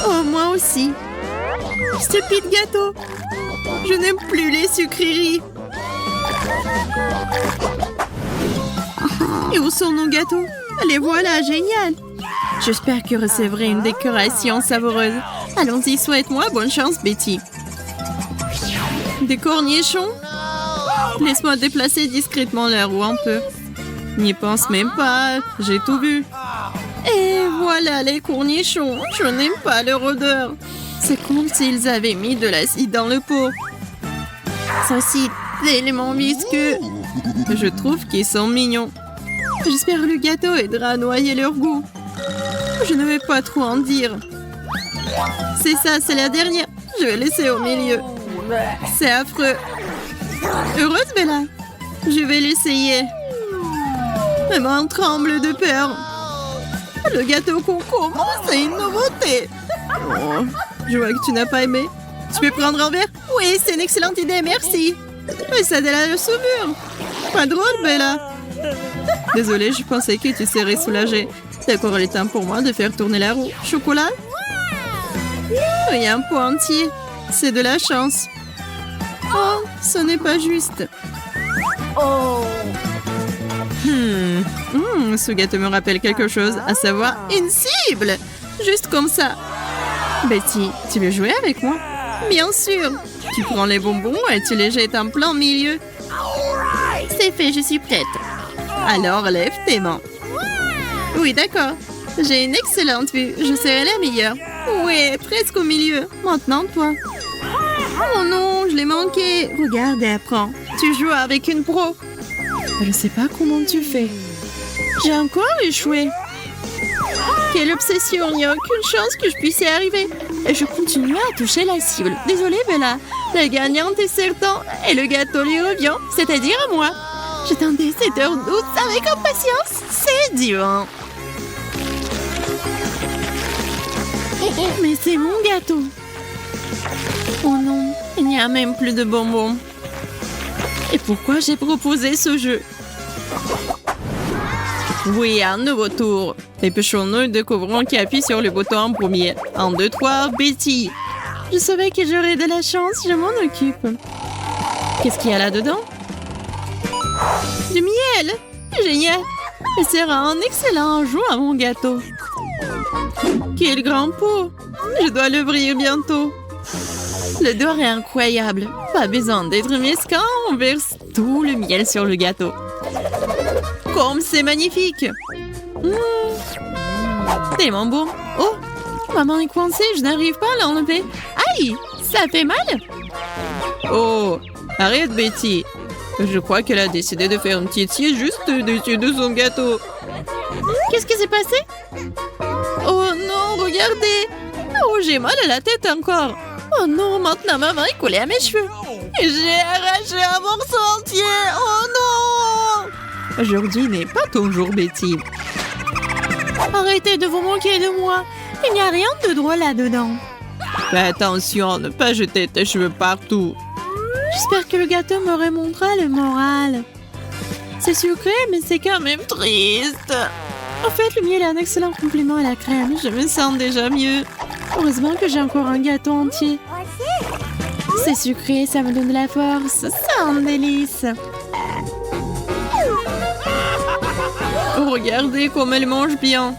Oh, moi aussi. Stupide gâteau. Je n'aime plus les sucreries. Et où sont nos gâteaux? Les voilà, génial. J'espère que recevrez une décoration savoureuse. Allons-y, souhaite-moi bonne chance, Betty. Des cornichons? Laisse-moi déplacer discrètement la roue un peu. N'y pense même pas, j'ai tout vu. Et voilà les cornichons, je n'aime pas leur odeur. C'est comme s'ils avaient mis de l'acide dans le pot. C'est tellement visqueux. Je trouve qu'ils sont mignons. J'espère que le gâteau aidera à noyer leur goût. Je ne vais pas trop en dire. C'est ça, c'est la dernière. Je vais laisser au milieu. C'est affreux. Heureuse, Bella. Je vais l'essayer. Ma main tremble de peur. Le gâteau concombre, c'est une nouveauté. Oh, je vois que tu n'as pas aimé. Tu peux prendre un verre? Oui, c'est une excellente idée, merci. Mais ça a l'air de saumure. Pas drôle, Bella. Désolée, je pensais que tu serais soulagée. D'accord, il est temps pour moi de faire tourner la roue. Chocolat? Oui, un pot entier. C'est de la chance. Oh, ce n'est pas juste. Ce gâteau me rappelle quelque chose, à savoir une cible. Juste comme ça. Betty, tu veux jouer avec moi? Bien sûr. Tu prends les bonbons et tu les jettes en plein milieu. C'est fait, je suis prête. Alors, lève tes mains. Oui, d'accord. J'ai une excellente vue. Je serai la meilleure. Oui, presque au milieu. Maintenant, toi. Oh non, je l'ai manqué. Regarde et apprends. Tu joues avec une pro. Je ne sais pas comment tu fais. J'ai encore échoué. Quelle obsession. Il n'y a aucune chance que je puisse y arriver. Et je continue à toucher la cible. Désolée, Bella. La gagnante est certaine. Et le gâteau lui revient. C'est-à-dire à moi. J'attendais cette heure douce avec impatience. C'est divin. Mais c'est mon gâteau. Oh non, il n'y a même plus de bonbons. Et pourquoi j'ai proposé ce jeu? Oui, un nouveau tour. Dépêchons-nous et découvrons qui appuie sur le bouton en premier. 1, 2, 3, Betty. Je savais que j'aurais de la chance, je m'en occupe. Qu'est-ce qu'il y a là-dedans? Du miel! Génial! Ce sera un excellent ajout à mon gâteau. Quel grand pot! Je dois l'ouvrir bientôt. L'odeur est incroyable. Pas besoin d'être mesquin, on verse tout le miel sur le gâteau. Comme c'est magnifique! Tellement bon! Oh! Ma main est coincée, je n'arrive pas à l'enlever. Aïe! Ça fait mal? Oh! Arrête, Betty! Je crois qu'elle a décidé de faire une petite sieste juste au-dessus de son gâteau. Qu'est-ce qui s'est passé? Oh non, regardez! Oh, j'ai mal à la tête encore. Oh non, maintenant ma main est collée à mes cheveux. Et j'ai arraché un morceau entier. Oh non! Aujourd'hui n'est pas ton jour, Betty. Arrêtez de vous moquer de moi. Il n'y a rien de drôle là-dedans. Fais attention, ne pas jeter tes cheveux partout. J'espère que le gâteau me remontera le moral. C'est sucré, mais c'est quand même triste. En fait, le miel est un excellent complément à la crème. Je me sens déjà mieux. Heureusement que j'ai encore un gâteau entier. C'est sucré, ça me donne de la force. C'est un délice. Oh, regardez comme elle mange bien.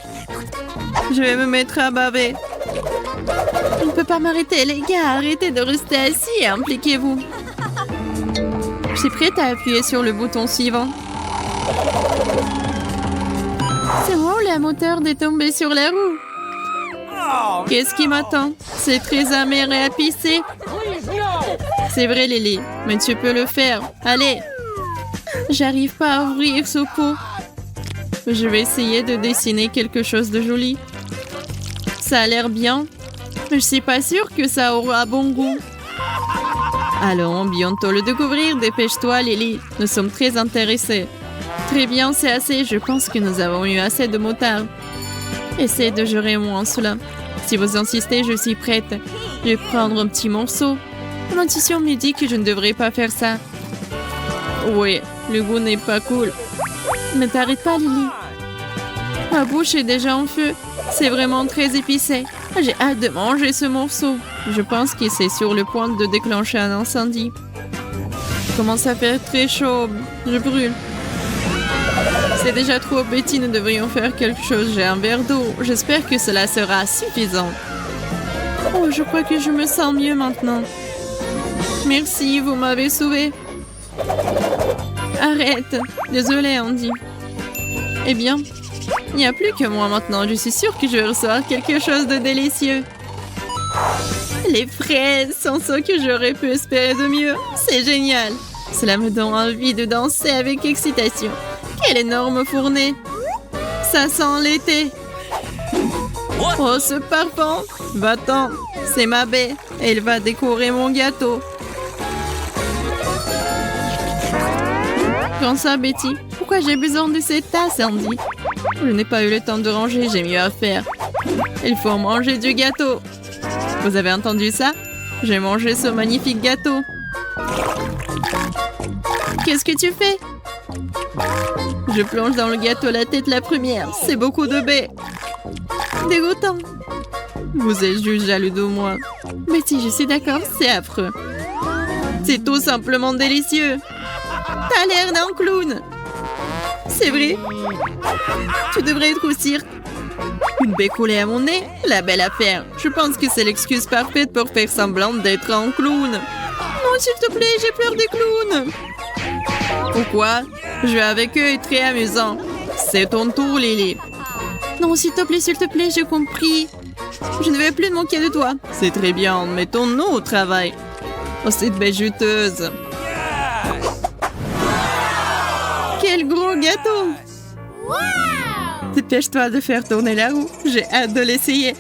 Je vais me mettre à baver. Je ne peux pas m'arrêter, les gars. Arrêtez de rester assis et impliquez-vous. Je suis prête à appuyer sur le bouton suivant. C'est moi ou la moteur est tombée sur la roue? Qu'est-ce qui m'attend? C'est très amer et épicé. C'est vrai, Lily, mais tu peux le faire. Allez. J'arrive pas à ouvrir ce pot. Je vais essayer de dessiner quelque chose de joli. Ça a l'air bien, mais je suis pas sûre que ça aura bon goût. Allons bientôt le découvrir. Dépêche-toi, Lily. Nous sommes très intéressés. Très bien, c'est assez. Je pense que nous avons eu assez de moutarde. Essayez de gérer moins cela. Si vous insistez, je suis prête. Je vais prendre un petit morceau. Mon intuition me dit que je ne devrais pas faire ça. Oui, le goût n'est pas cool. Ne t'arrête pas, Lily. Ma bouche est déjà en feu. C'est vraiment très épicé. J'ai hâte de manger ce morceau. Je pense que c'est sur le point de déclencher un incendie. Il commence à faire très chaud. Je brûle. C'est déjà trop, Betty. Nous devrions faire quelque chose. J'ai un verre d'eau. J'espère que cela sera suffisant. Oh, je crois que je me sens mieux maintenant. Merci, vous m'avez sauvé. Arrête. Désolée, Andy. Eh bien, il n'y a plus que moi maintenant. Je suis sûre que je vais recevoir quelque chose de délicieux. Les fraises sont ce que j'aurais pu espérer de mieux. C'est génial. Cela me donne envie de danser avec excitation. Quelle énorme fournée. Ça sent l'été. Oh, ce parfum. Va-t'en. C'est ma baie. Elle va décorer mon gâteau. Prends ça, Betty. Pourquoi j'ai besoin de cette tasse, Andy? Je n'ai pas eu le temps de ranger, j'ai mieux à faire. Il faut manger du gâteau. Vous avez entendu ça? J'ai mangé ce magnifique gâteau. Qu'est-ce que tu fais? Je plonge dans le gâteau la tête la première. C'est beaucoup de baie. Dégoûtant. Vous êtes juste jaloux de moi. Betty, je suis d'accord, c'est affreux. C'est tout simplement délicieux. T'as l'air d'un clown. C'est vrai. Tu devrais être au cirque. Une baie collée à mon nez? La belle affaire. Je pense que c'est l'excuse parfaite pour faire semblant d'être un clown. Non, s'il te plaît, j'ai peur des clowns. Pourquoi? Jouer avec eux est très amusant. C'est ton tour, Lily. Non, s'il te plaît, j'ai compris. Je ne vais plus me manquer de toi. C'est très bien, mettons-nous au travail. Oh, cette baie juteuse. Quel gros gâteau! Dépêche-toi de faire tourner la roue. J'ai hâte de l'essayer.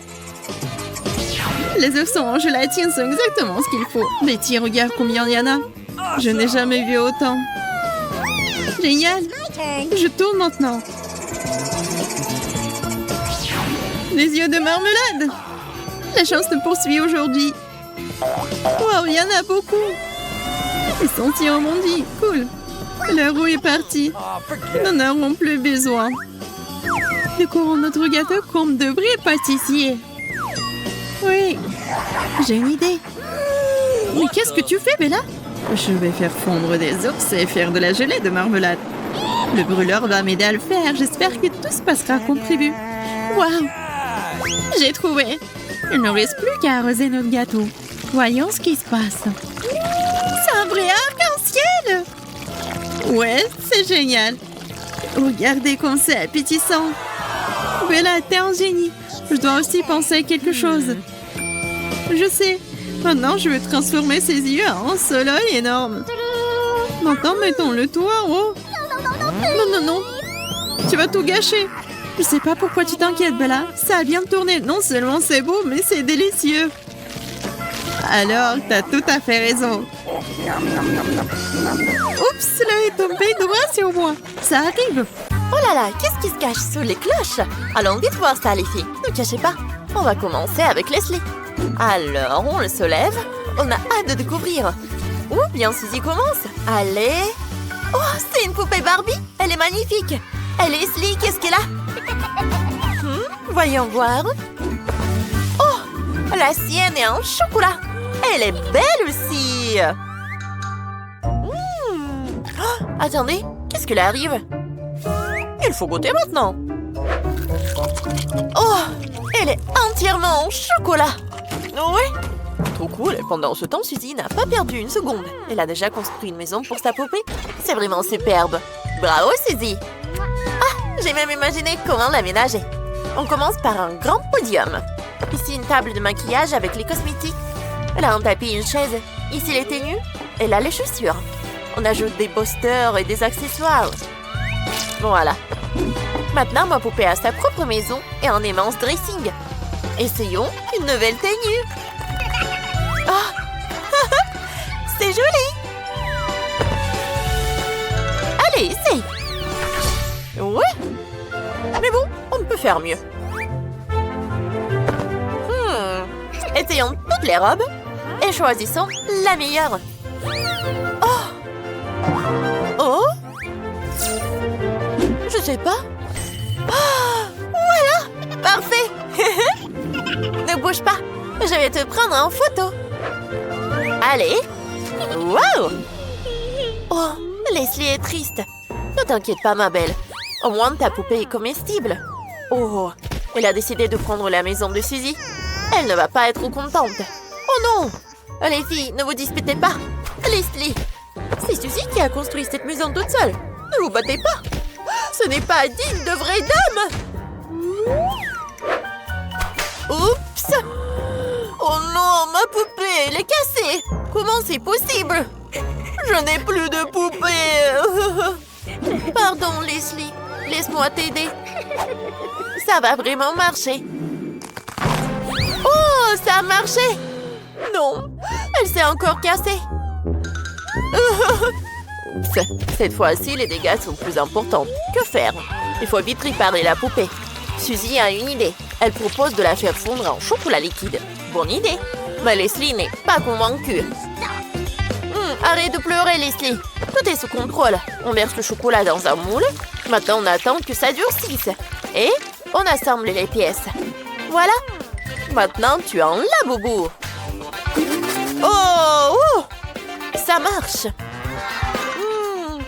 Les œufs en gélatine sont exactement ce qu'il faut. Betty, regarde combien il y en a. Je n'ai jamais vu autant. Génial! Je tourne maintenant. Les yeux de marmelade! La chance te poursuit aujourd'hui. Wow, il y en a beaucoup. Les sentiments m'ont dit. Cool. La roue est partie. Nous n'en aurons plus besoin. Décorons notre gâteau comme de vrais pâtissiers. Oui, j'ai une idée. Mais qu'est-ce que tu fais, Bella? Je vais faire fondre des ours et faire de la gelée de marmelade. Le brûleur va m'aider à le faire. J'espère que tout se passera comme prévu. Waouh! J'ai trouvé. Il ne reste plus qu'à arroser notre gâteau. Voyons ce qui se passe. C'est un vrai arc-en-ciel! Ouais, c'est génial. Regardez comme c'est appétissant. Bella, t'es un génie. Je dois aussi penser à quelque chose. Je sais. Maintenant, je vais transformer ses yeux en un soleil énorme. Maintenant, mettons-le tout en haut. Non. Tu vas tout gâcher. Je sais pas pourquoi tu t'inquiètes, Bella. Ça a bien tourné. Non seulement c'est beau, mais c'est délicieux. Alors, t'as tout à fait raison. Oups, cela est tombé droit sur moi. Ça arrive. Oh là là, qu'est-ce qui se cache sous les cloches? Allons vite voir ça, les filles. Ne cachez pas. On va commencer avec Leslie. Alors, on le soulève. On a hâte de découvrir. Ou bien Suzy commence. Allez. Oh, c'est une poupée Barbie. Elle est magnifique. Et Leslie, qu'est-ce qu'elle a? Voyons voir. Oh, la sienne est en chocolat. Elle est belle aussi. Oh, attendez, qu'est-ce qui arrive? Il faut goûter maintenant. Oh, elle est entièrement en chocolat. Ouais. Trop cool. Pendant ce temps, Suzy n'a pas perdu une seconde. Elle a déjà construit une maison pour sa poupée. C'est vraiment superbe. Bravo, Suzy. Ah, j'ai même imaginé comment l'aménager. On commence par un grand podium. Ici, une table de maquillage avec les cosmétiques. Là, un tapis et une chaise. Ici, les tenues. Et là, les chaussures. On ajoute des posters et des accessoires. Voilà. Maintenant, ma poupée a sa propre maison et un immense dressing. Essayons une nouvelle tenue. Oh, c'est joli. Allez, essaye. Ouais. Mais bon, on peut faire mieux. Essayons toutes les robes et choisissons la meilleure. Oh! Oh? Je sais pas. Oh, voilà! Parfait! Ne bouge pas. Je vais te prendre en photo. Allez! Wow! Oh, Leslie est triste. Ne t'inquiète pas, ma belle. Au moins, ta poupée est comestible. Oh, elle a décidé de prendre la maison de Suzy. Elle ne va pas être contente. Oh non! Les filles, ne vous disputez pas. Leslie, c'est Suzy qui a construit cette maison toute seule. Ne vous battez pas. Ce n'est pas digne de vraie dame. Oups! Oh non, ma poupée, elle est cassée. Comment c'est possible? Je n'ai plus de poupée. Pardon, Leslie. Laisse-moi t'aider. Ça va vraiment marcher. Oh, ça a marché. Non, elle s'est encore cassée. Oups, cette fois-ci, les dégâts sont plus importants. Que faire? Il faut vite réparer la poupée. Suzy a une idée. Elle propose de la faire fondre en chocolat liquide. Bonne idée. Mais Leslie n'est pas convaincue. Arrête de pleurer, Leslie. Tout est sous contrôle. On verse le chocolat dans un moule. Maintenant, on attend que ça durcisse. Et on assemble les pièces. Voilà. Maintenant, tu en l'as, Boubou. Oh, oh, ça marche.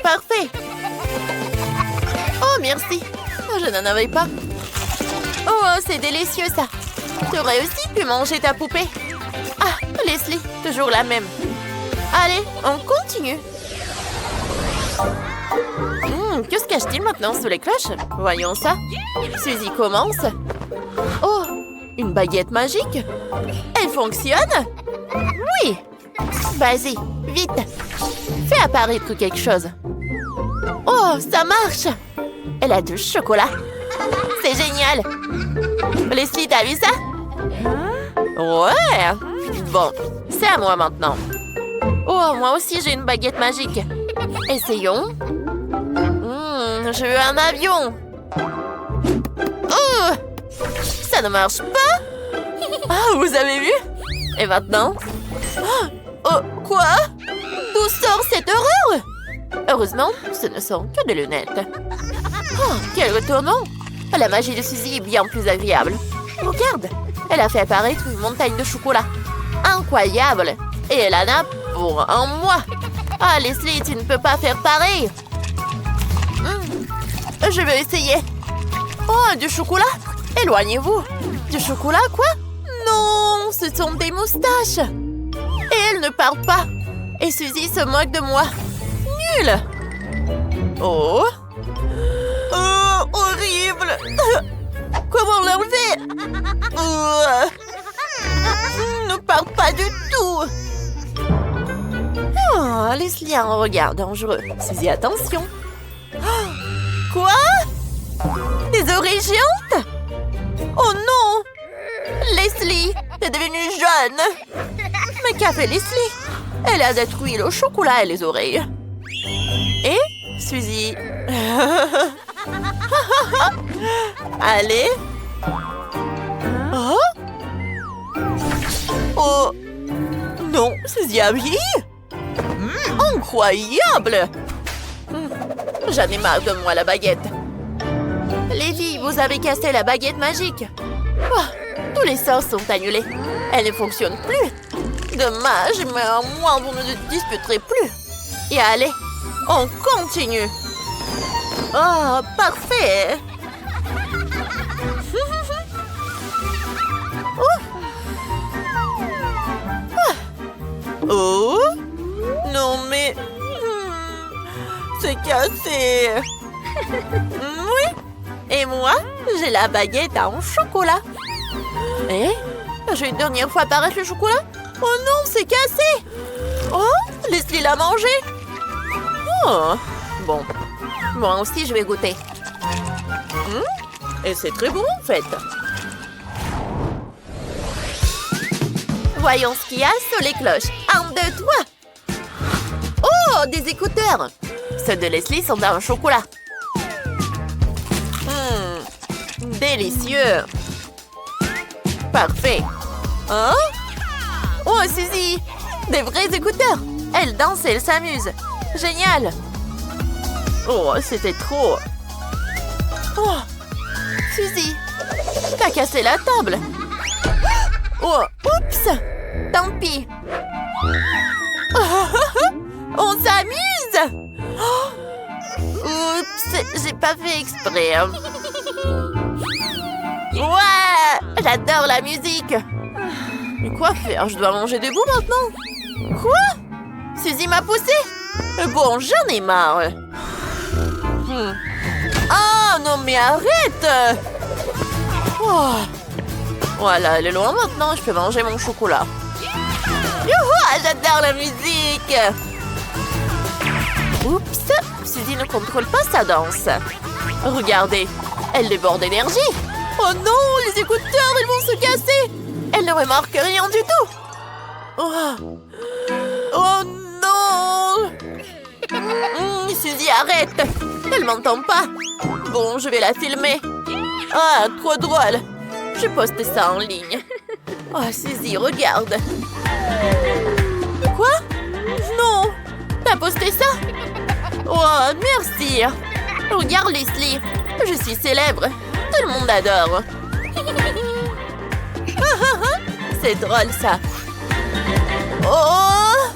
Parfait. Oh, merci. Je n'en avais pas. Oh, c'est délicieux, ça. Tu aurais aussi pu manger ta poupée. Ah, Leslie, toujours la même. Allez, on continue. Que se cache-t-il maintenant sous les cloches? Voyons ça. Suzy commence. Oh, une baguette magique. Elle fonctionne? Oui. Vas-y, vite. Fais apparaître quelque chose. Oh, ça marche. Elle a du chocolat. C'est génial. Leslie, t'as vu ça? Ouais. Bon, c'est à moi maintenant. Oh, moi aussi j'ai une baguette magique. Essayons. Je veux un avion. Oh, ça ne marche pas. Ah, vous avez vu? Et maintenant? Oh, quoi? D'où sort cette horreur? Heureusement, ce ne sont que des lunettes. Oh, quel retournement! La magie de Suzy est bien plus agréable. Regarde, elle a fait apparaître une montagne de chocolat. Incroyable! Et elle en a pour un mois. Ah, Leslie, tu ne peux pas faire pareil. Je vais essayer. Oh, du chocolat? Éloignez-vous. Du chocolat, quoi? Non, ce sont des moustaches. Et elle ne parle pas. Et Suzy se moque de moi. Nul. Oh. Oh, horrible. Comment l'enlever? Ne parle pas du tout. Oh, Leslie a un regard dangereux. Suzy, attention. Oh, quoi? Des oreilles géantes? Oh non! Leslie, t'es devenue jeune. Mais qu'a fait Leslie? Elle a détruit le chocolat et les oreilles. Et Suzy... Allez. Oh? Oh. Non, Suzy a vieilli. Incroyable. J'en ai marre, donne-moi la baguette. Les filles, vous avez cassé la baguette magique. Oh, tous les sorts sont annulés. Elle ne fonctionne plus. Dommage, mais au moins vous ne disputerez plus. Et allez, on continue. Oh, parfait. Oh, non mais... c'est cassé. Oui. Et moi, j'ai la baguette en chocolat. Et j'ai une dernière fois apparaître le chocolat. Oh non, c'est cassé. Oh, Leslie l'a mangé. Oh, bon. Moi aussi, je vais goûter. Et c'est très bon, en fait. Voyons ce qu'il y a sur les cloches. 1, 2, 3. Oh, des écouteurs. Ceux de Leslie sont en chocolat. Délicieux. Parfait. Hein? Oh, Suzy! Des vrais écouteurs! Elle danse et elle s'amuse. Génial! Oh, c'était trop. Oh, Suzy, t'as cassé la table. Oh, oups! Tant pis. On s'amuse! Oups, j'ai pas fait exprès. Ouais! J'adore la musique! Mais quoi faire? Je dois manger debout maintenant? Quoi? Suzy m'a poussé? Bon, j'en ai marre. Ah non, mais arrête! Oh. Voilà, elle est loin maintenant, je peux manger mon chocolat. Youhou, j'adore la musique! Oups, Suzy ne contrôle pas sa danse. Regardez, elle déborde d'énergie. Oh non, les écouteurs, ils vont se casser. Elle ne remarque rien du tout. Oh non! Suzy, arrête! Elle m'entend pas. Bon, je vais la filmer. Ah, trop drôle. Je poste ça en ligne. Oh, Suzy, regarde. Quoi? Non! T'as posté ça? Oh, merci. Regarde, Leslie. Je suis célèbre. Tout le monde adore. C'est drôle, ça. Oh!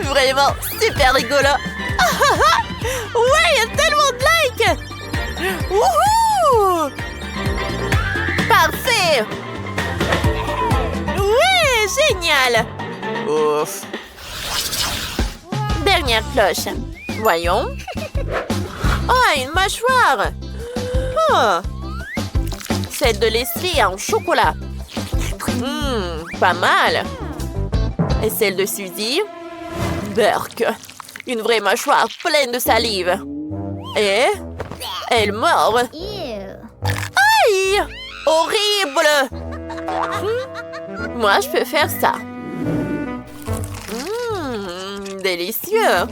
Vraiment super rigolo. Ouais, il y a tellement de likes. Wouhou! Parfait. Ouais, génial. Ouf. Dernière cloche. Voyons. Oh, une mâchoire. Oh. Celle de Leslie en chocolat. Pas mal. Et celle de Suzy? Berk. Une vraie mâchoire pleine de salive. Et elle mord. Aïe! Horrible! Moi, je peux faire ça. Délicieux.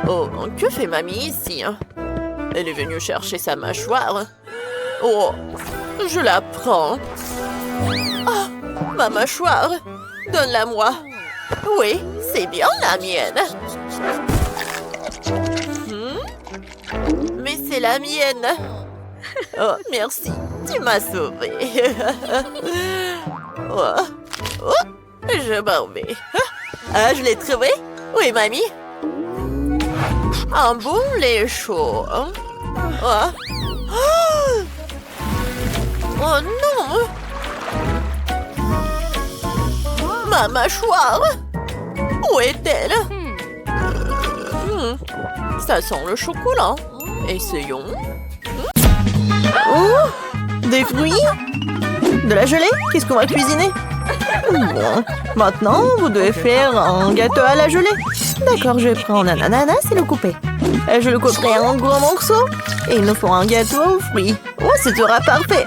Oh, que fait mamie ici? Elle est venue chercher sa mâchoire. Oh, je la prends. Oh, ma mâchoire. Donne-la-moi. Oui, c'est bien la mienne. Mais c'est la mienne. Oh, merci. Tu m'as sauvée. Oh, je m'en vais. Ah, je l'ai trouvé. Oui, mamie. Un bon lait chaud. Oh. Oh non! Ma mâchoire! Où est-elle? Ça sent le chocolat. Essayons. Oh! Des fruits? De la gelée? Qu'est-ce qu'on va cuisiner? Bon, maintenant, vous devez faire un gâteau à la gelée. D'accord, je vais prendre un ananas et le couper. Je le couperai en gros morceaux. Et il nous faut un gâteau aux fruits. Oh, ce sera parfait.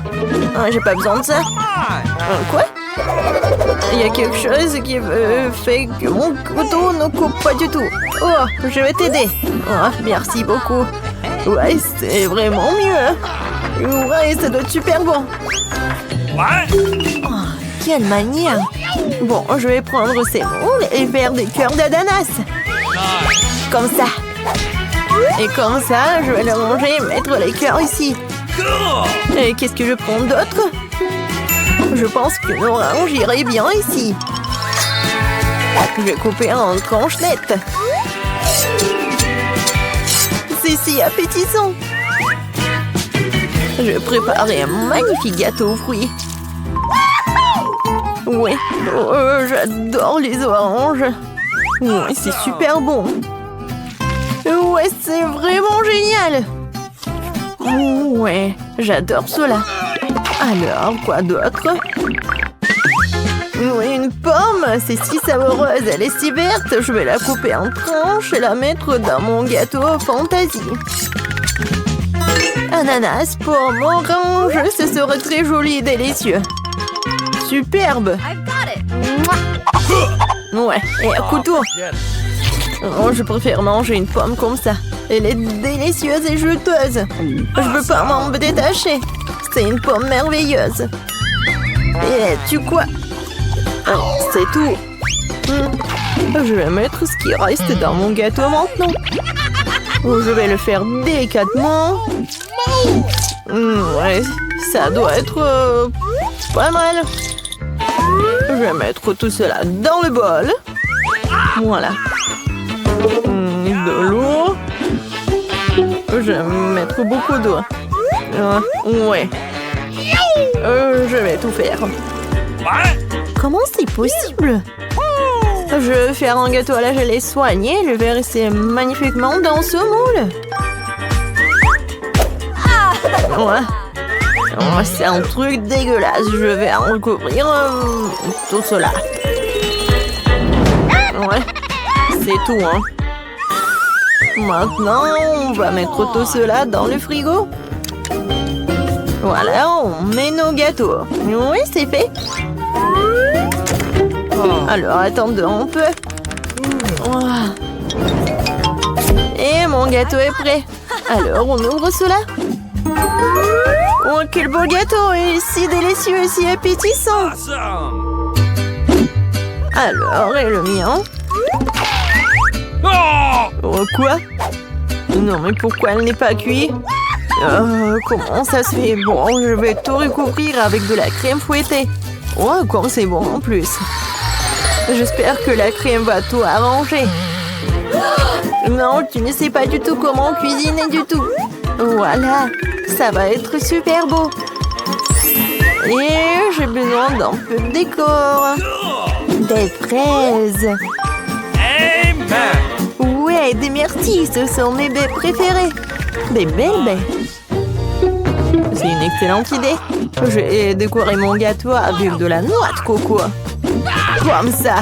J'ai pas besoin de ça. Quoi? Il y a quelque chose qui fait que mon couteau ne coupe pas du tout. Oh, je vais t'aider. Oh, merci beaucoup. Ouais, c'est vraiment mieux. Ouais, ça doit être super bon. Oh, quelle manière. Bon, je vais prendre ces moules et faire des cœurs d'ananas. Comme ça. Et comme ça, je vais le manger et mettre les cœurs ici. Et qu'est-ce que je prends d'autre? Je pense qu'une orange irait bien ici. Je vais couper en tranchettes. C'est si appétissant. Je vais préparer un magnifique gâteau aux fruits. Oui, j'adore les oranges. Oui, c'est super bon. Ouais, c'est vraiment génial. Ouais, j'adore cela. Alors, quoi d'autre? Oui, une pomme, c'est si savoureuse, elle est si verte. Je vais la couper en tranches et la mettre dans mon gâteau fantaisie. Ananas, pomme, orange, ce serait très joli et délicieux. Superbe. Ouais, et un couteau. Oh, je préfère manger une pomme comme ça. Elle est délicieuse et juteuse. Je peux pas m'en détacher. C'est une pomme merveilleuse. Et tu quoi? C'est tout. Je vais mettre ce qui reste dans mon gâteau maintenant. Je vais le faire délicatement. Ouais, ça doit être pas mal. Je vais mettre tout cela dans le bol. Voilà. De l'eau. Je vais mettre beaucoup d'eau. Ouais. Je vais tout faire. Comment c'est possible? Je vais faire un gâteau à la gelée soigné et le verser magnifiquement dans ce moule. Ouais. C'est un truc dégueulasse. Je vais en recouvrir tout cela. Ouais. C'est tout, hein. Maintenant, on va mettre tout cela dans le frigo. Voilà, on met nos gâteaux. Oui, c'est fait. Alors, attendons un peu. Et mon gâteau est prêt. Alors, on ouvre cela. Oh, quel beau gâteau! Et si délicieux et si appétissant! Alors, et le mien? Oh, quoi? Non, mais pourquoi elle n'est pas cuite? Comment ça se fait? Bon, je vais tout recouvrir avec de la crème fouettée. Oh, comme c'est bon en plus. J'espère que la crème va tout arranger. Non, tu ne sais pas du tout comment cuisiner du tout. Voilà, ça va être super beau. Et j'ai besoin d'un peu de décor. Des fraises. Ouais, des myrtilles, ce sont mes baies préférées. Des belles baies. C'est une excellente idée. Je vais décorer mon gâteau avec de la noix de coco. Comme ça.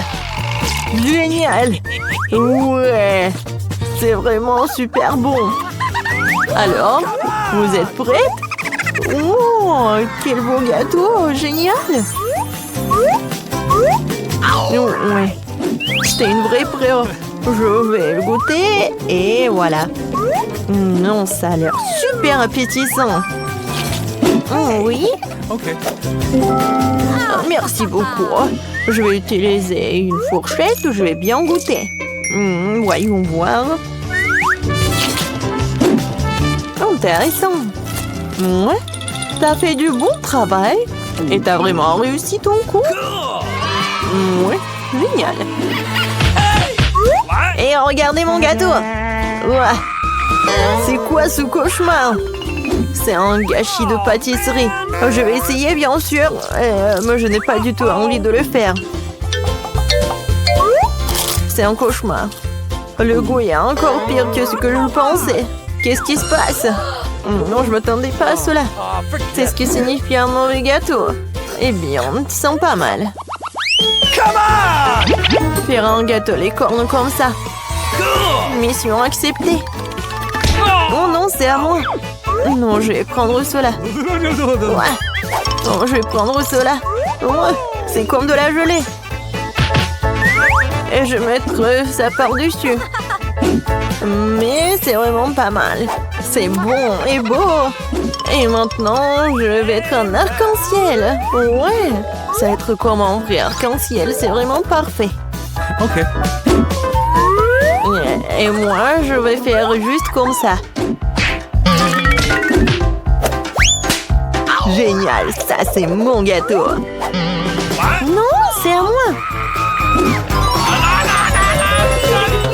Génial. Ouais. C'est vraiment super bon. Alors, vous êtes prêtes? Oh, quel beau gâteau. Génial. Ouais. C'était une vraie preuve. Je vais le goûter et voilà. Non, ça a l'air super appétissant. Oui. Ok. Merci beaucoup. Je vais utiliser une fourchette. Je vais bien goûter. Voyons voir. Intéressant. Ouais. T'as fait du bon travail. Et t'as vraiment réussi ton coup. Ouais. Génial. Et regardez mon gâteau. Ouais. C'est quoi ce cauchemar? C'est un gâchis de pâtisserie. Je vais essayer, bien sûr. Mais je n'ai pas du tout envie de le faire. C'est un cauchemar. Le goût est encore pire que ce que je pensais. Qu'est-ce qui se passe? Non, je ne m'attendais pas à cela. C'est ce qui signifie un mauvais gâteau. Eh bien, on te sent pas mal. Faire un gâteau les cornes comme ça. Mission acceptée. Oh non, c'est à moi. Non, je vais prendre cela. Ouais. Non, je vais prendre cela. Ouais, c'est comme de la gelée. Et je vais mettre ça par-dessus. Mais c'est vraiment pas mal. C'est bon et beau. Et maintenant, je vais être un arc-en-ciel. Ouais, ça va être comme un vrai arc-en-ciel. C'est vraiment parfait. Ok. Et moi, je vais faire juste comme ça. Génial, ça c'est mon gâteau. Non, c'est à moi.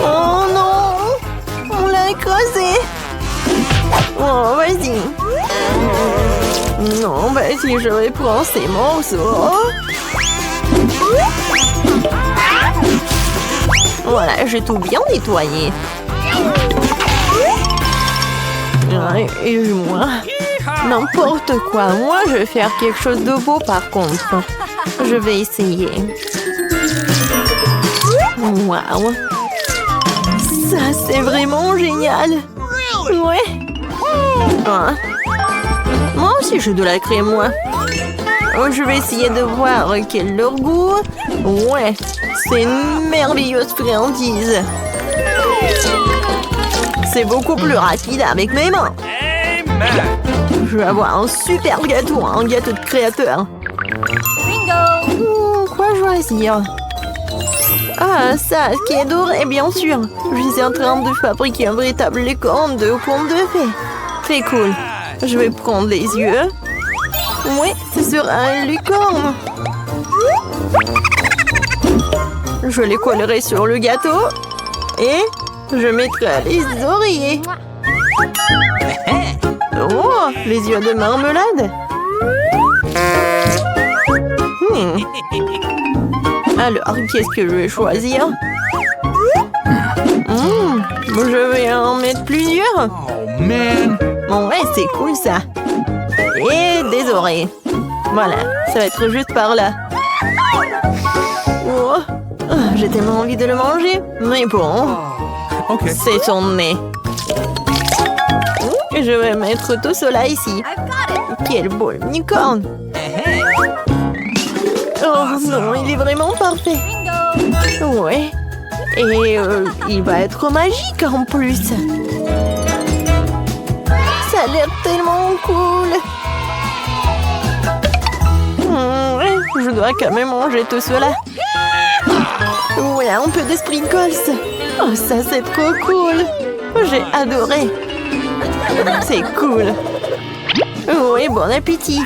Oh non, on l'a écrasé. Oh, vas-y. Non, vas-y, je vais prendre ces morceaux. Voilà, j'ai tout bien nettoyé. Et moi, n'importe quoi. Moi, je vais faire quelque chose de beau par contre. Je vais essayer. Waouh. Ça, c'est vraiment génial. Ouais. Hein? Moi aussi, j'ai de la crème, moi. Je vais essayer de voir quel est leur goût. Ouais, c'est une merveilleuse friandise. C'est beaucoup plus rapide avec mes mains. Je vais avoir un super gâteau, un gâteau de créateur. plaisir. Ah, ça, qui est doré, bien sûr. Je suis en train de fabriquer un véritable licorne de conte de fées. Très cool. Je vais prendre les yeux. Oui, ce sera un licorne. Je les collerai sur le gâteau. Et je mettrai les oreillers. Oh, les yeux de marmelade. Alors, qu'est-ce que je vais choisir? Je vais en mettre plusieurs. Oh, man. Ouais, c'est cool ça. Et des oreilles. Voilà, ça va être juste par là. Oh, j'ai tellement envie de le manger. Mais bon, OK. c'est son nez. Je vais mettre tout cela ici. Quel beau licorne. Oh non, il est vraiment parfait. Ouais. Et il va être magique en plus. Ça a l'air tellement cool. Ouais, je dois quand même manger tout cela. Ouais, un peu de sprinkles. Oh, ça c'est trop cool. J'ai adoré. C'est cool. Oui, bon appétit.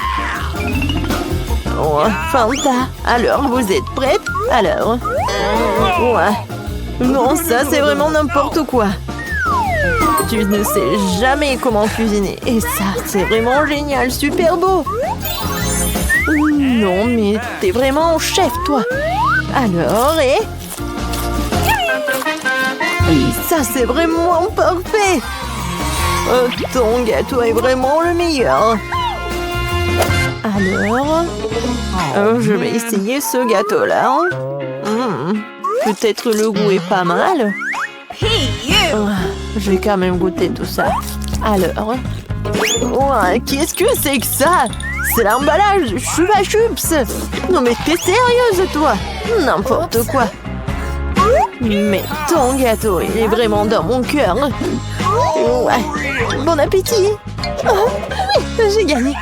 Oh, Fanta. Alors, vous êtes prête? Alors. Ouais. Non, ça, c'est vraiment n'importe quoi. Tu ne sais jamais comment cuisiner. Et ça, c'est vraiment génial, super beau. Non, mais t'es vraiment chef, toi. Alors, et ça, c'est vraiment parfait. Ton gâteau est vraiment le meilleur. Alors, je vais essayer ce gâteau-là. Peut-être le goût est pas mal. Je vais quand même goûter tout ça. Alors, qu'est-ce que c'est que ça? C'est l'emballage Chupa Chups. Non mais t'es sérieuse, toi? N'importe quoi. Mais ton gâteau, il est vraiment dans mon cœur. Ouais. Bon appétit. Oui, j'ai gagné.